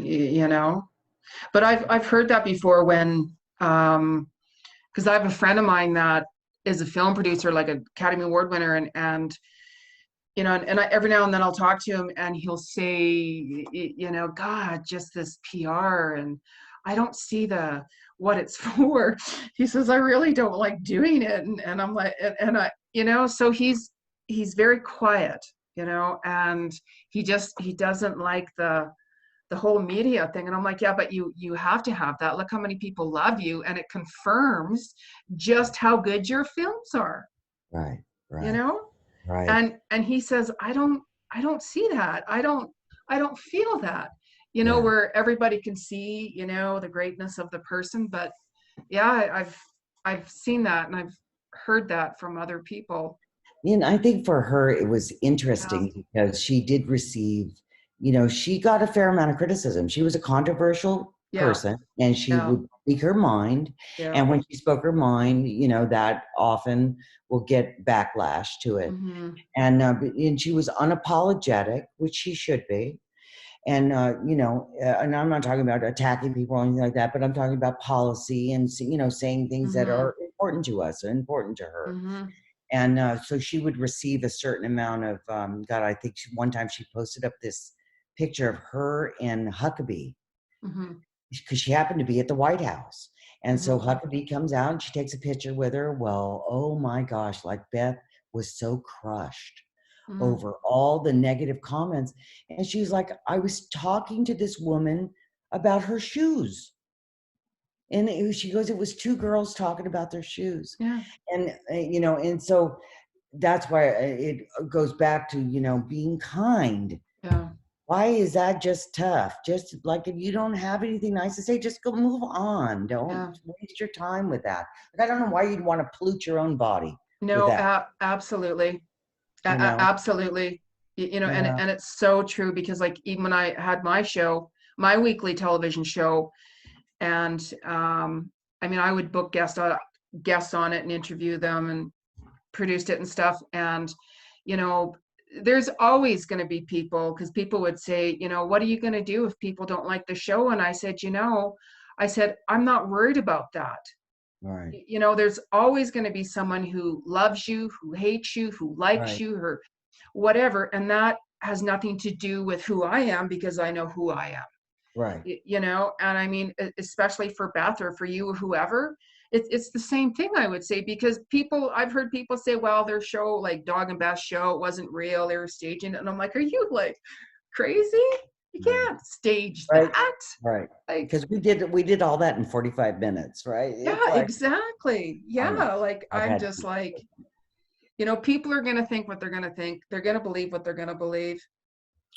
But I've heard that before when because I have a friend of mine that is a film producer, like an Academy Award winner, and every now and then I'll talk to him, and he'll say, God, just this PR, and I don't see what it's for. He says, I really don't like doing it, and I'm like, and I, so he's very quiet, and he doesn't like the whole media thing. And I'm like, yeah, but you have to have that. Look how many people love you, and it confirms just how good your films are, Right. you Right. know? Right. And he says, I don't see that. I don't feel that, Yeah. where everybody can see, the greatness of the person. But yeah, I've seen that, and I've heard that from other people. And I think for her, it was Yeah. interesting because she did receive, she got a fair amount of criticism. She was a controversial Yeah. person and she Yeah. would speak her mind. Yeah. And when she spoke her mind, that often will get backlash to it. Mm-hmm. And she was unapologetic, which she should be. And, and I'm not talking about attacking people or anything like that, but I'm talking about policy and, saying things that Mm-hmm. are important to us and important to her. Mm-hmm. And so she would receive a certain amount of, God, I think one time she posted up this picture of her and Huckabee Mm-hmm. because she happened to be at the White House. And so Mm-hmm. Huckabee comes out and she takes a picture with her. Well, oh my gosh, like Beth was so crushed Mm-hmm. over all the negative comments. And she was like, I was talking to this woman about her shoes. And she goes, it was two girls talking about their shoes. Yeah. And, and so that's why it goes back to, being kind. Yeah. Why is that just tough? Just like if you don't have anything nice to say, just go move on. Don't Yeah. waste your time with that. Like, I don't know why you'd want to pollute your own body with No, that, absolutely. you know? Absolutely. You know, Yeah. and it's so true because like even when I had my show, my weekly television show, and I mean I would book guests on it and interview them and produced it and stuff. And, you know, there's always going to be people, because people would say, you know, what are you going to do if people don't like the show? And I said, you know, I said, I'm not worried about that. Right. You know, there's always going to be someone who loves you, who hates you, who likes Right. you, or whatever. And that has nothing to do with who I am, because I know who I am. Right. You know, and I mean, especially for Beth or for you or whoever, it's the same thing, I would say, because I've heard people say, well, their show, like Dog and Beth's show, it wasn't real, they were staging it. And I'm like, are you like crazy? You Right. can't stage Right. that. Right. Like, Because we did all that in 45 minutes, right? It's yeah, like, exactly. I know. Yeah, like I've I'm had just like, you know, people are going to think what they're going to think, they're going to believe what they're going to believe.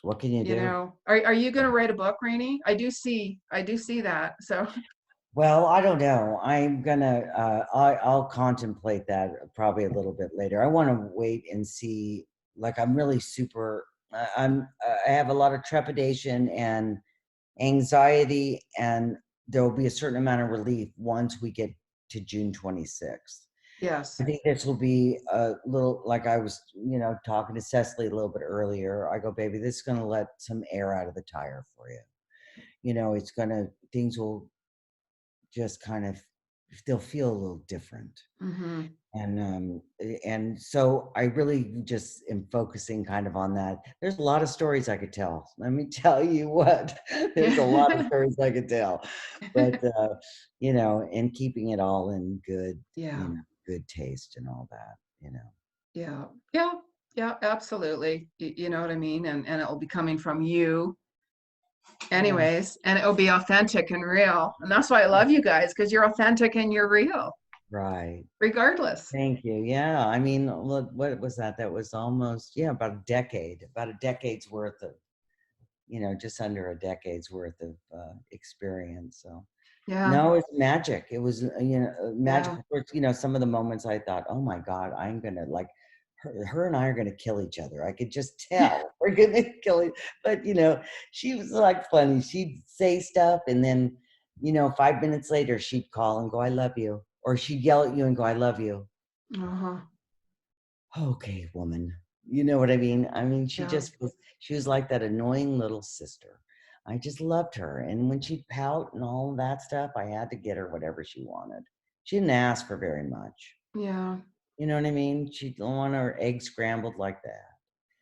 what can you You do? know, are you going to write a book, Rainey? I do see that. So Well, I don't know. I'm gonna I'll contemplate that probably a little bit later. I want to wait and see. Like, I'm really super I have a lot of trepidation and anxiety, and there will be a certain amount of relief once we get to June 26th. yes. I think this will be a little, like I was, talking to Cecily a little bit earlier. I go, baby, this is going to let some air out of the tire for you. It's going to, things will just kind of, they'll feel a little different. Hmm. And so I really just am focusing kind of on that. There's a lot of stories I could tell. Let me tell you what, there's a lot of Yeah. stories I could tell, but and keeping it all in good, Yeah. good taste and all that. Yeah. Yeah. Yeah, absolutely. You know what I mean? And it'll be coming from you Yeah. anyways, and it'll be authentic and real. And that's why I love you guys, because you're authentic and you're real, Right. regardless. Thank you. Yeah. I mean, look, what was that? That was almost, yeah, about a decade's worth of, just under a decade's worth of experience. So, Yeah. no, it's magic. It was, Yeah. magical. For, some of the moments I thought, oh my God, I'm going to like, her and I are going to kill each other. I could just tell we're going to kill each. But, she was like funny. She'd say stuff, and then, 5 minutes later, she'd call and go, I love you. Or she'd yell at you and go, I love you. Uh-huh. Okay, woman. You know what I mean? I mean, Yeah. she was like that annoying little sister. I just loved her. And when she'd pout and all that stuff, I had to get her whatever she wanted. She didn't ask for very much. Yeah. You know what I mean? She didn't want her eggs scrambled like that.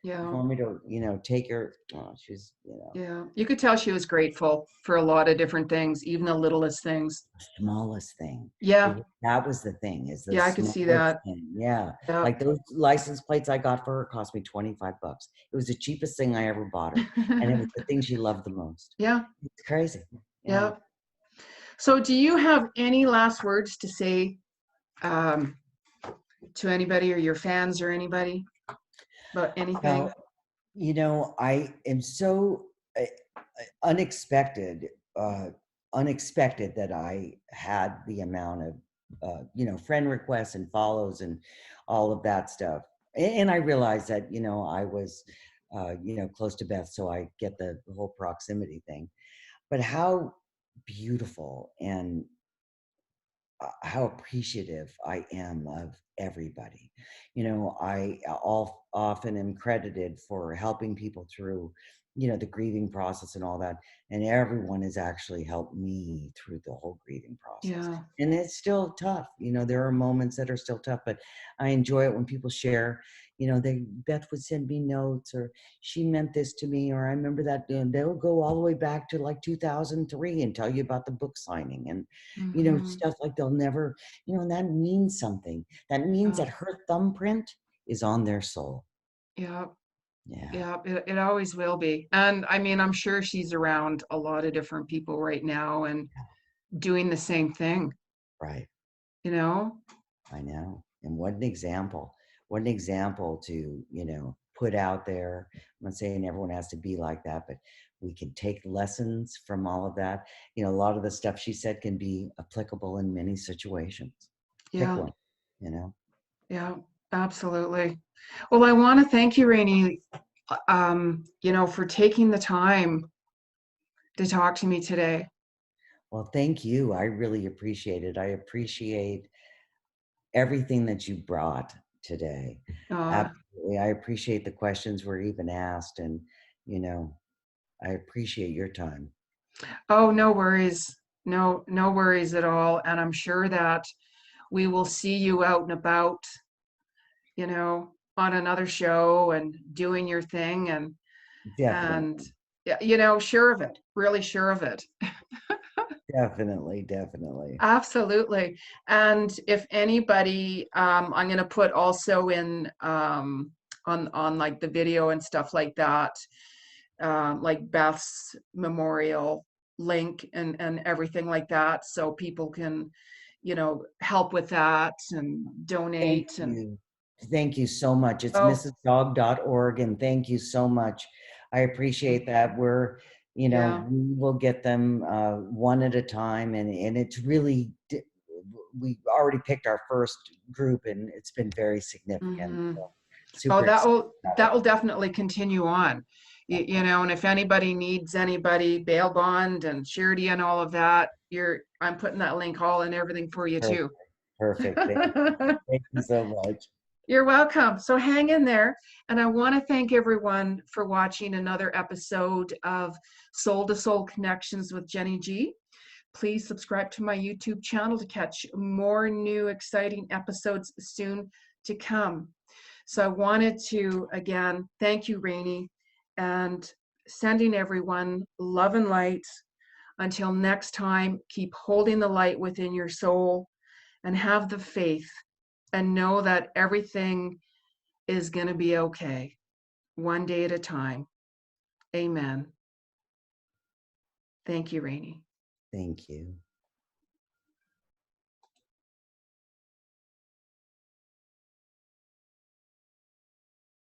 She Yeah. wanted me to, take her. Oh, she's, Yeah. You could tell she was grateful for a lot of different things, even the littlest things. the smallest thing. Yeah. That was the thing, is the Yeah, I could see smallest that. thing. Yeah. Yeah. Like those license plates I got for her cost me $25. It was the cheapest thing I ever bought her. And it was the thing she loved the most. Yeah. It's crazy. Yeah. Yeah. So do you have any last words to say, um, to anybody or your fans or anybody about anything? Well, I am so unexpected, uh, unexpected that I had the amount of, friend requests and follows and all of that stuff. And I realized that, I was, close to Beth, so I get the whole proximity thing. But how beautiful and how appreciative I am of everybody. I all often am credited for helping people through, the grieving process and all that. And everyone has actually helped me through the whole grieving process. Yeah. And it's still tough. There are moments that are still tough, but I enjoy it when people share. Beth would send me notes, or she meant this to me, or I remember that. And they'll go all the way back to like 2003 and tell you about the book signing, and Hmm. stuff like they'll never, and that means something. That means Yeah. that her thumbprint is on their soul. Yeah. Yeah, Yeah. It always will be. And I mean, I'm sure she's around a lot of different people right now and doing the same thing, right. you know? I know. And what an example. What an example to, put out there. I'm not saying everyone has to be like that, but we can take lessons from all of that. You know, a lot of the stuff she said can be applicable in many situations. Pick Yeah. one, you know. Yeah. Absolutely. Well, I want to thank you, Rainey, for taking the time to talk to me today. Well, thank you. I really appreciate it. I appreciate everything that you brought today. Uh, Absolutely. I appreciate the questions were even asked, and, you know, I appreciate your time. oh, no worries. No worries at all. And I'm sure that we will see you out and about, on another show and doing your thing and Definitely. yeah, sure of it, really sure of it. Definitely. Definitely. Absolutely. And if anybody, I'm going to put also in on like the video and stuff like that, like Beth's memorial link and everything like that, so people can, help with that and Thank donate and you. Thank you so much. It's oh mrsdog.org, and thank you so much. I appreciate that. We're, yeah. we will get them one at a time, and it's really, we already picked our first group, and it's been very significant. Hmm. So Oh, super that excited will about that it. will definitely continue on. And if anybody needs anybody, bail bond and surety and all of that, I'm putting that link all and everything for you Perfect. too. Perfect. Thank you so much. You're welcome. So hang in there. And I want to thank everyone for watching another episode of Soul to Soul Connections with Jeni Ji. Please subscribe to my YouTube channel to catch more new exciting episodes soon to come. So I wanted to, again, thank you, Rainey, and sending everyone love and light. Until next time, keep holding the light within your soul and have the faith and know that everything is going to be okay, one day at a time. Amen. Thank you, Rainey. Thank you.